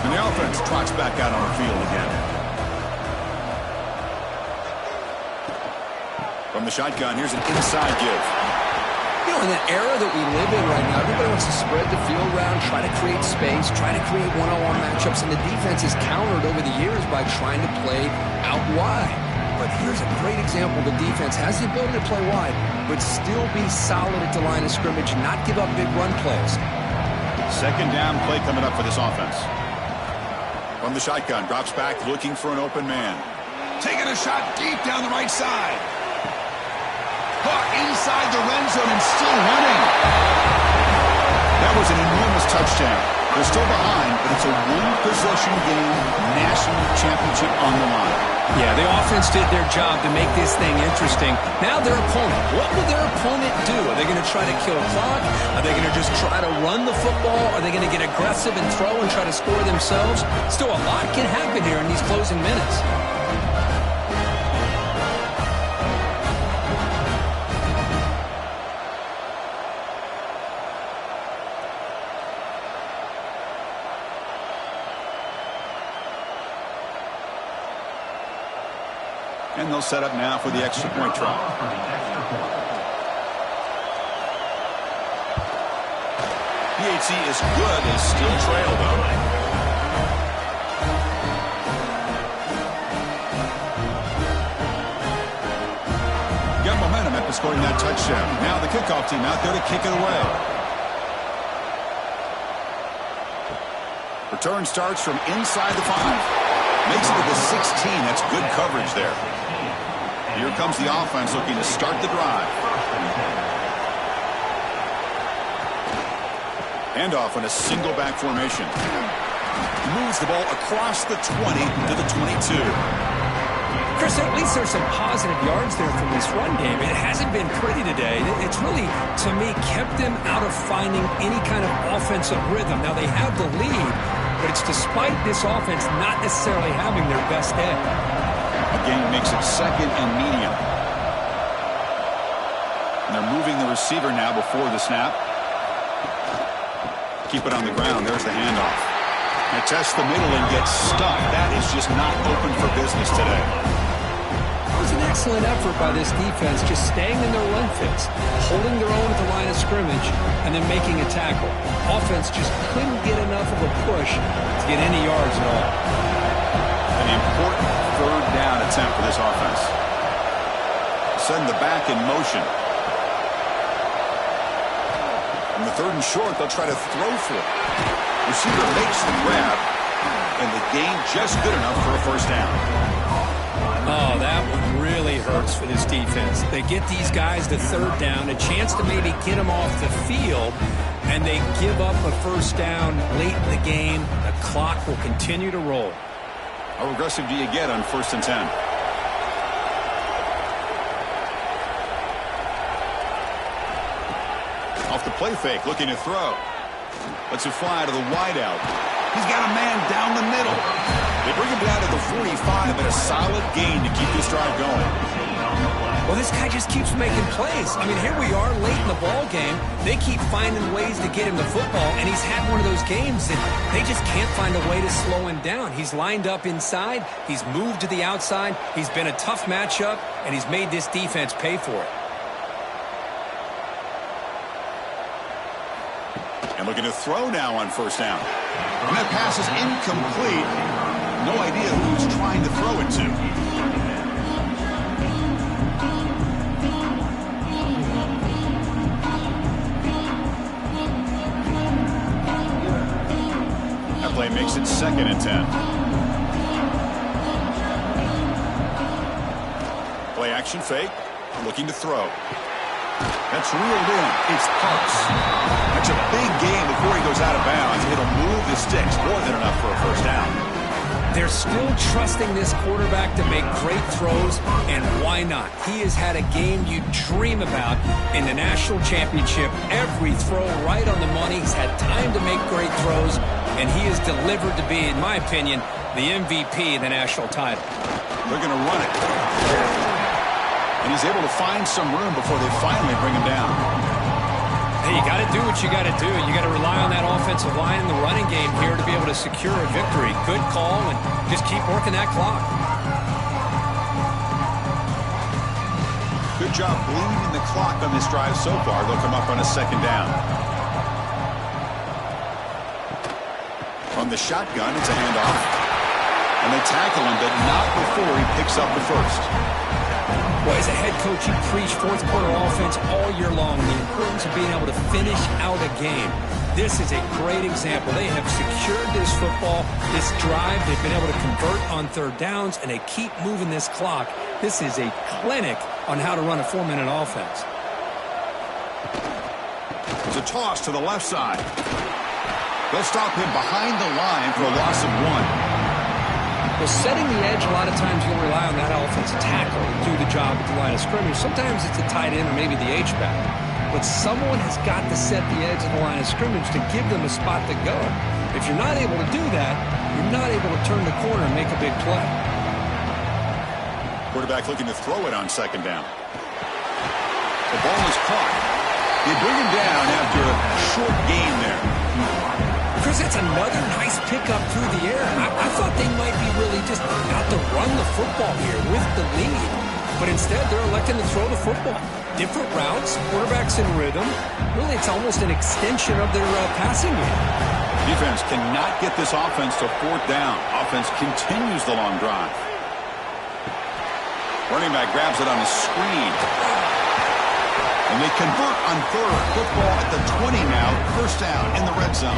And the offense trots back out on the field again. From the shotgun, here's an inside give. You know, in the era that we live in right now, everybody wants to spread the field around, try to create space, try to create one-on-one matchups, and the defense is countered over the years by trying to play out wide. But here's a great example. The defense has the ability to play wide, but still be solid at the line of scrimmage, not give up big run plays. 2nd down play coming up for this offense. From the shotgun, drops back, looking for an open man. Taking a shot deep down the right side. Caught inside the red zone and still running. That was an enormous touchdown. They're still behind, but it's a one-possession game, national championship on the line. Yeah, the offense did their job to make this thing interesting. Now their opponent, what will their opponent do? Are they going to try to kill clock? Are they going to just try to run the football? Are they going to get aggressive and throw and try to score themselves? Still, a lot can happen here in these closing minutes. And they'll set up now for the extra point try. PAT is good. They still trail, though. Got momentum after scoring that touchdown. Now the kickoff team out there to kick it away. Return starts from inside the 5. Makes it to the 16. That's good coverage there. Here comes the offense looking to start the drive. Handoff in a single back formation. Moves the ball across the 20 to the 22. Chris, at least there's some positive yards there from this run game. It hasn't been pretty today. It's really, to me, kept them out of finding any kind of offensive rhythm. Now, they have the lead, but it's despite this offense not necessarily having their best day. A gain makes it second and medium. And they're moving the receiver now before the snap. Keep it on the ground. There's the handoff. They test the middle and get stuck. That is just not open for business today. It was an excellent effort by this defense, just staying in their run fits, holding their own at the line of scrimmage, and then making a tackle. Offense just couldn't get enough of a push to get any yards at all. An important third down attempt for this offense. Send the back in motion. On the third and short, they'll try to throw for it. Receiver makes the grab, and the gain just good enough for a first down. Oh, that one really hurts for this defense. They get these guys to third down, a chance to maybe get them off the field, and they give up a first down late in the game. The clock will continue to roll. How aggressive do you get on 1st and 10? Off the play fake, looking to throw. Lets it fly to the wideout. He's got a man down the middle. They bring him down to the 45, and a solid gain to keep this drive going. Well, this guy just keeps making plays. I mean, here we are late in the ball game. They keep finding ways to get him the football, and he's had one of those games that they just can't find a way to slow him down. He's lined up inside. He's moved to the outside. He's been a tough matchup, and he's made this defense pay for it. And looking to throw now on 1st down. And that pass is incomplete. No idea who he's trying to throw it to. That play makes it 2nd and 10. Play action fake. Looking to throw. That's reeled in. It's Parks. That's a big gain before he goes out of bounds. It'll move the sticks more than enough for a first down. They're still trusting this quarterback to make great throws, and why not? He has had a game you dream about in the national championship. Every throw right on the money. He's had time to make great throws, and he has delivered to be, in my opinion, the MVP of the national title. They're going to run it. And he's able to find some room before they finally bring him down. Hey, you got to do what you got to do. You got to rely on that offensive line in the running game here to be able to secure a victory. Good call, and just keep working that clock. Good job bleeding the clock on this drive so far. They'll come up on a 2nd down. From the shotgun, it's a handoff. And they tackle him, but not before he picks up the first. Well, as a head coach, you preach fourth-quarter offense all year long, the importance of being able to finish out a game. This is a great example. They have secured this football, this drive. They've been able to convert on 3rd downs, and they keep moving this clock. This is a clinic on how to run a 4-minute offense. It's a toss to the left side. Let's stop him behind the line for a loss of 1. Well, setting the edge, a lot of times you'll rely on that offensive tackle to do the job at the line of scrimmage. Sometimes it's a tight end or maybe the H-back. But someone has got to set the edge of the line of scrimmage to give them a spot to go. If you're not able to do that, you're not able to turn the corner and make a big play. Quarterback looking to throw it on second down. The ball is caught. They bring him down after a short gain there. Chris, that's another nice pickup through the air. I thought they might be really just out to run the football here with the lead. But instead, they're electing to throw the football. Different routes, quarterbacks in rhythm. Really, it's almost an extension of their passing game. Defense cannot get this offense to fourth down. Offense continues the long drive. Running back grabs it on the screen. And they convert on third. Football at the 20 now. First down in the red zone.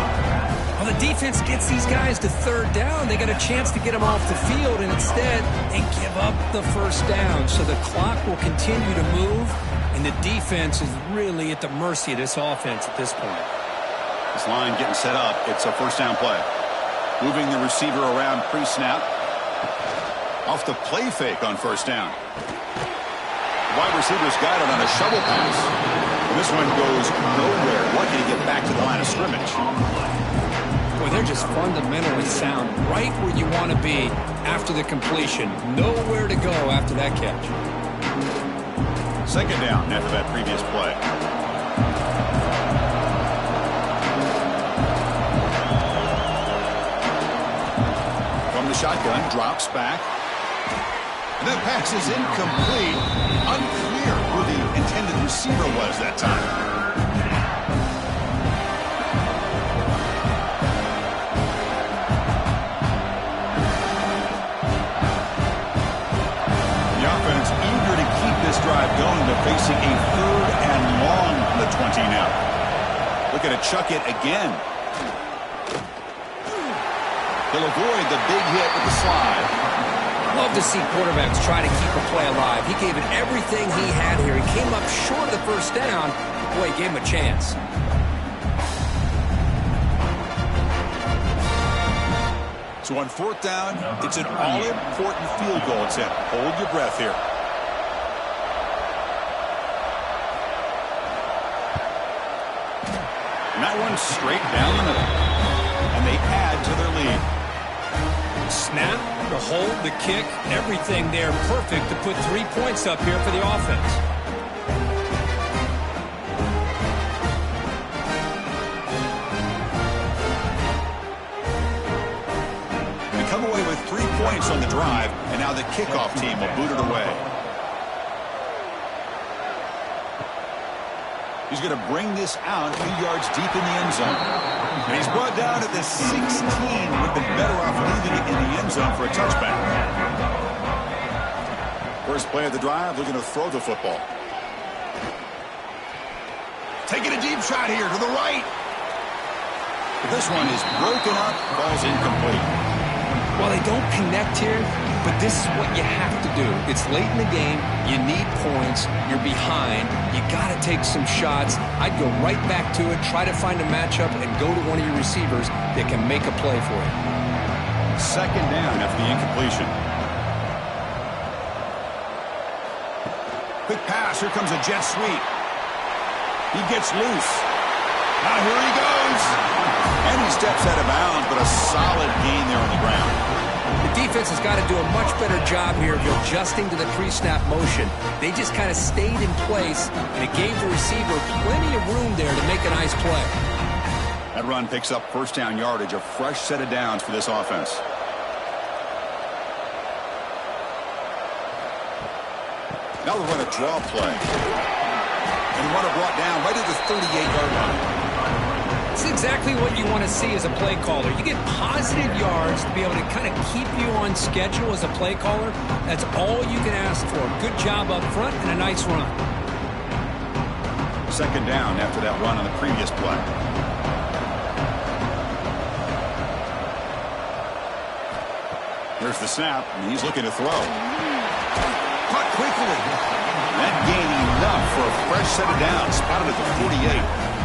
Well, the defense gets these guys to third down. They got a chance to get them off the field, and instead they give up the first down. So the clock will continue to move, and the defense is really at the mercy of this offense at this point. This line getting set up. It's a first down play. Moving the receiver around pre-snap. Off the play fake on first down. Wide receivers got it on a shovel pass. And this one goes nowhere. Lucky to get back to the line of scrimmage. Boy, they're just fundamentally sound. Right where you want to be after the completion. Nowhere to go after that catch. Second down after that previous play. From the shotgun, drops back. And that pass is incomplete. Unclear who the intended receiver was that time. The offense eager to keep this drive going, but facing a third and long from the 20 now. Looking to chuck it again. He'll avoid the big hit with the slide. Love to see quarterbacks try to keep a play alive. He gave it everything he had here. He came up short of the first down. Boy, he gave him a chance. So on fourth down, it's an all-important field goal. It's in. Hold your breath here. And that one's straight down the middle. And they add to their lead. Snap, the hold, the kick, everything there perfect to put 3 points up here for the offense. They come away with 3 points on the drive, and now the kickoff team will boot it away. He's going to bring this out a few yards deep in the end zone. And he's brought down at the 16. Would have been better off leaving it in the end zone for a touchback. First play of the drive, looking to throw the football. Taking a deep shot here to the right. But this one is broken up, falls incomplete. Well, they don't connect here, but this is what you have to do. It's late in the game. You need points. You're behind. You got to take some shots. I'd go right back to it, try to find a matchup, and go to one of your receivers that can make a play for you. Second down after the incompletion. Quick pass. Here comes a jet sweep. He gets loose. Now here he goes. And he steps out of bounds, but a solid gain there on the ground. The defense has got to do a much better job here of adjusting to the pre-snap motion. They just kind of stayed in place, and it gave the receiver plenty of room there to make a nice play. That run picks up first down yardage, a fresh set of downs for this offense. Now we run a draw play. And we want it brought down right at the 38-yard line. It's exactly what you want to see as a play caller. You get positive yards to be able to kind of keep you on schedule as a play caller. That's all you can ask for. Good job up front and a nice run. Second down after that run on the previous play. Here's the snap, and he's looking to throw. Caught quickly. That gained enough for a fresh set of downs. Spotted at the 48.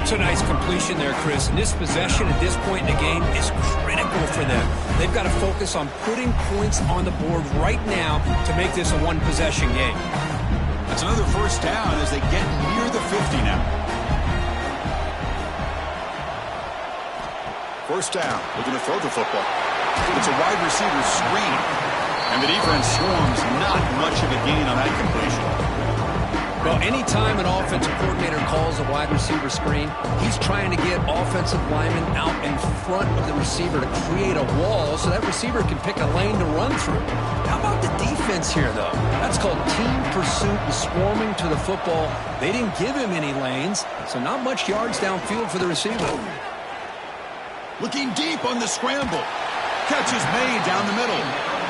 It's a nice completion there, Chris. And this possession at this point in the game is critical for them. They've got to focus on putting points on the board right now to make this a one-possession game. That's another first down as they get near the 50 now. First down, looking to throw the football. It's a wide receiver screen. And the defense swarms, not much of a gain on that completion. Well, anytime an offensive coordinator calls a wide receiver screen, he's trying to get offensive linemen out in front of the receiver to create a wall so that receiver can pick a lane to run through. How about the defense here, though? That's called team pursuit and swarming to the football. They didn't give him any lanes, so not much yards downfield for the receiver. Looking deep on the scramble. Catch is made down the middle.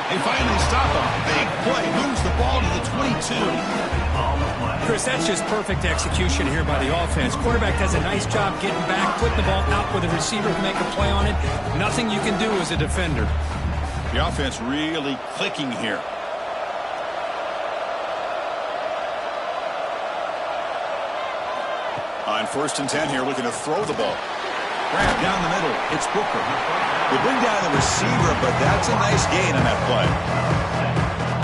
They finally stop him. Big play. Moves the ball to the 22. Chris, that's just perfect execution here by the offense. Quarterback does a nice job getting back, putting the ball out where the receiver can make a play on it. Nothing you can do as a defender. The offense really clicking here. On 1st and 10 here, looking to throw the ball. Grab down the middle. It's Booker. They bring down the receiver, but that's a nice gain on that play.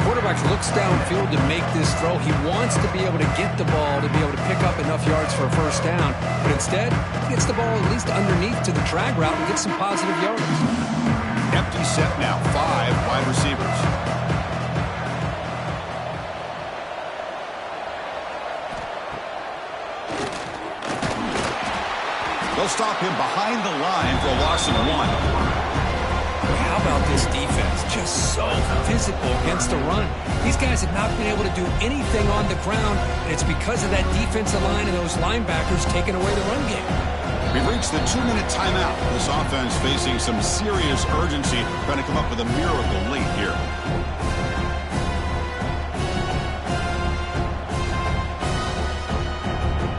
Quarterback looks downfield to make this throw. He wants to be able to get the ball to be able to pick up enough yards for a first down. But instead, he gets the ball at least underneath to the drag route and gets some positive yards. Empty set now. 5 wide receivers. They'll stop him behind the line for a loss of 1. How about this defense? Just so physical against the run. These guys have not been able to do anything on the ground, and it's because of that defensive line and those linebackers taking away the run game. We've reached the 2-minute timeout. This offense facing some serious urgency, trying to come up with a miracle late here.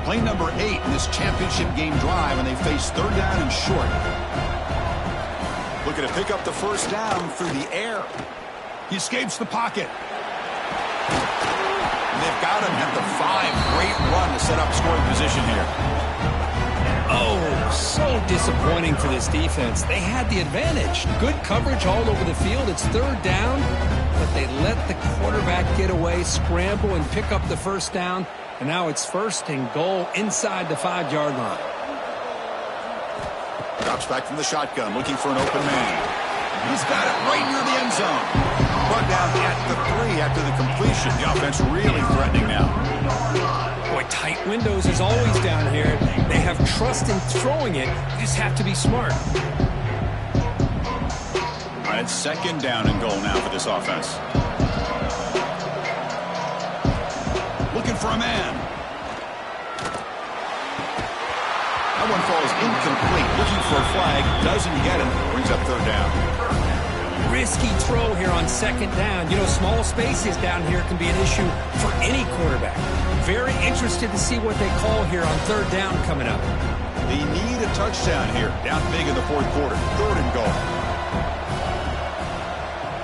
Play number 8 in this championship game drive, and they face 3rd down and short. Looking to pick up the first down through the air. He escapes the pocket. And they've got him at the 5. Great run to set up scoring position here. Oh, so disappointing for this defense. They had the advantage. Good coverage all over the field. It's 3rd down, but they let the quarterback get away, scramble, and pick up the first down. And now it's 1st and goal inside the 5-yard line. Drops back from the shotgun, looking for an open man. He's got it right near the end zone. Brought down at the 3 after the completion. The offense really threatening now. Boy, tight windows is always down here. They have trust in throwing it. You just have to be smart. All right, it's 2nd down and goal now for this offense. Looking for a man. That one falls incomplete. Looking for a flag. Doesn't get him. Brings up 3rd down. Risky throw here on 2nd down. You know, small spaces down here can be an issue for any quarterback. Very interested to see what they call here on 3rd down coming up. They need a touchdown here. Down big in the 4th quarter. 3rd and goal.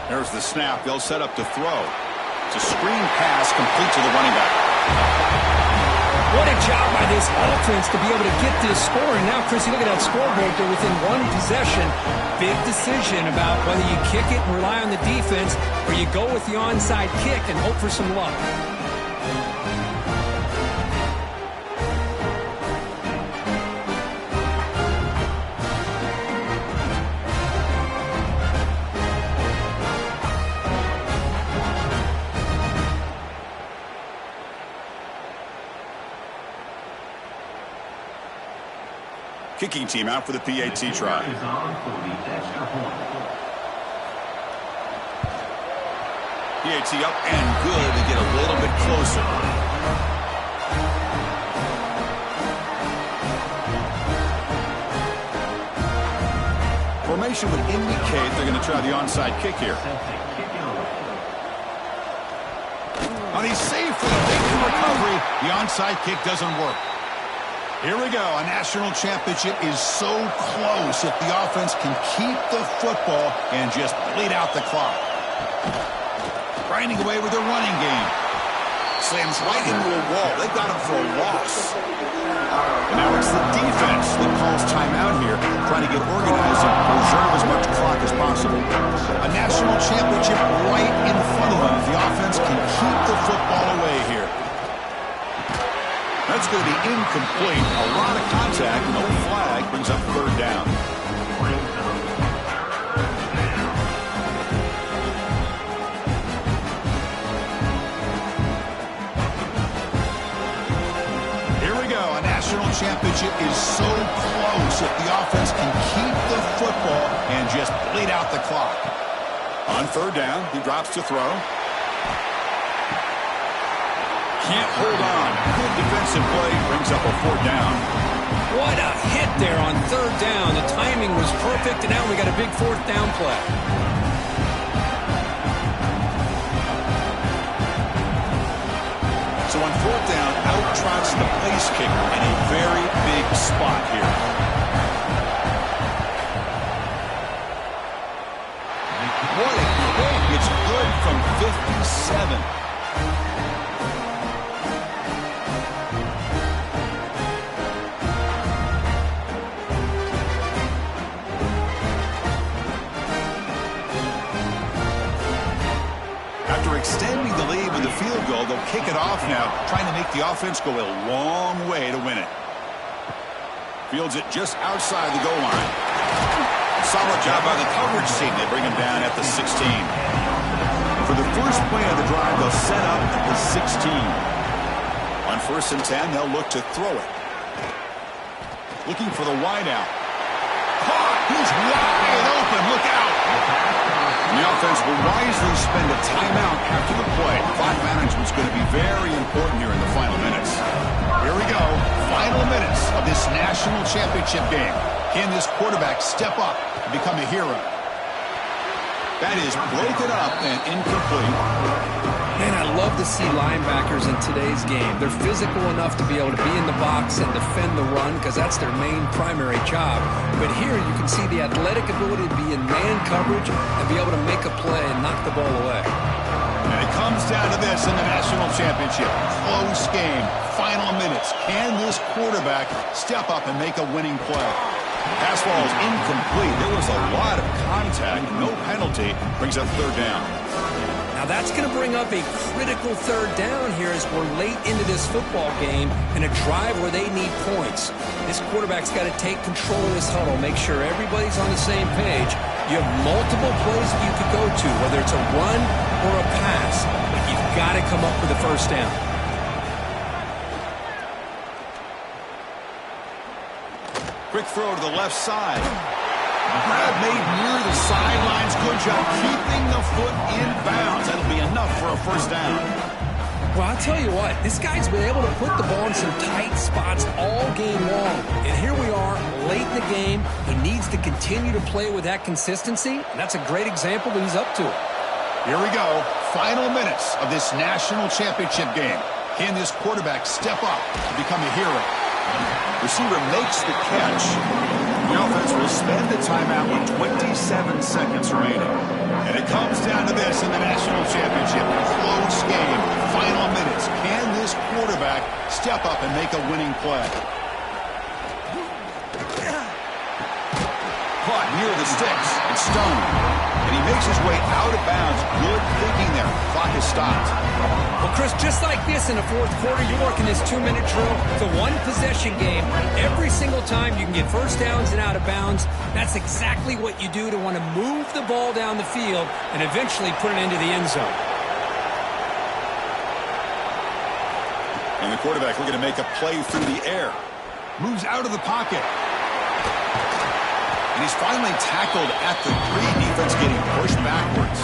There's the snap. They'll set up to throw. It's a screen pass complete to the running back. What a job by this offense to be able to get this score. And now, Chris, you look at that scoreboard. They're within 1 possession. Big decision about whether you kick it and rely on the defense or you go with the onside kick and hope for some luck. Kicking team out for the PAT try. PAT up and good to get a little bit closer. Formation would indicate they're going to try the onside kick here. And he's safe for the big recovery. The onside kick doesn't work. Here we go. A national championship is so close if the offense can keep the football and just bleed out the clock. Grinding away with their running game. Slams right into a wall. They got him for a loss. And now it's the defense that calls timeout here, trying to get organized and preserve as much clock as possible. A national championship right in front of them if the offense can keep the football away here. That's going to be incomplete. A lot of contact. No flag brings up third down. National championship is so close if the offense can keep the football and just bleed out the clock. On third down, he drops to throw. Can't hold on. Good defensive play brings up a fourth down. What a hit there on third down. The timing was perfect, and now we got a big fourth down play. So on fourth down, out trots the place kicker in a very big spot here. What a kick. It's good from 57. Extending the lead with a field goal, they'll kick it off now, trying to make the offense go a long way to win it. Fields it just outside the goal line. Solid job by the coverage team. They bring him down at the 16. For the first play of the drive, they'll set up at the 16. On 1st and 10, they'll look to throw it. Looking for the wideout. Caught! He's wide open. Look out! And the offense will wisely spend a timeout after the play. Clock management is going to be very important here in the final minutes. Here we go. Final minutes of this national championship game. Can this quarterback step up and become a hero? That is broken up and incomplete. Man, I love to see linebackers in today's game. They're physical enough to be able to be in the box and defend the run because that's their main primary job. But here you can see the athletic ability to be in man coverage and be able to make a play and knock the ball away. And it comes down to this in the national championship. Close game, final minutes. Can this quarterback step up and make a winning play? Pass ball is incomplete. There was a lot of contact. No penalty. Brings up third down. Now that's going to bring up a critical third down here as we're late into this football game in a drive where they need points. This quarterback's got to take control of this huddle, make sure everybody's on the same page. You have multiple plays that you could go to, whether it's a run or a pass, but you've got to come up with a first down. Quick throw to the left side. Grab made near the sidelines. Good job keeping the foot in bounds. That'll be enough for a first down. Well, I'll tell you what, this guy's been able to put the ball in some tight spots all game long. And here we are, late in the game. He needs to continue to play with that consistency. And that's a great example that he's up to it. Here we go. Final minutes of this national championship game. Can this quarterback step up to become a hero? Receiver makes the catch. The offense will spend the timeout with 27 seconds remaining. And it comes down to this in the national championship. Close game. Final minutes. Can this quarterback step up and make a winning play? Caught near the sticks. It's stoned. And he makes his way out of bounds. Good thinking there. Clock is stopped. Well, Chris, just like this in the fourth quarter, you're working this 2-minute drill. It's a one-possession game. Every single time you can get first downs and out of bounds. That's exactly what you do to want to move the ball down the field and eventually put it into the end zone. And the quarterback looking to make a play through the air. Moves out of the pocket. And he's finally tackled at the 3. Defense getting pushed backwards.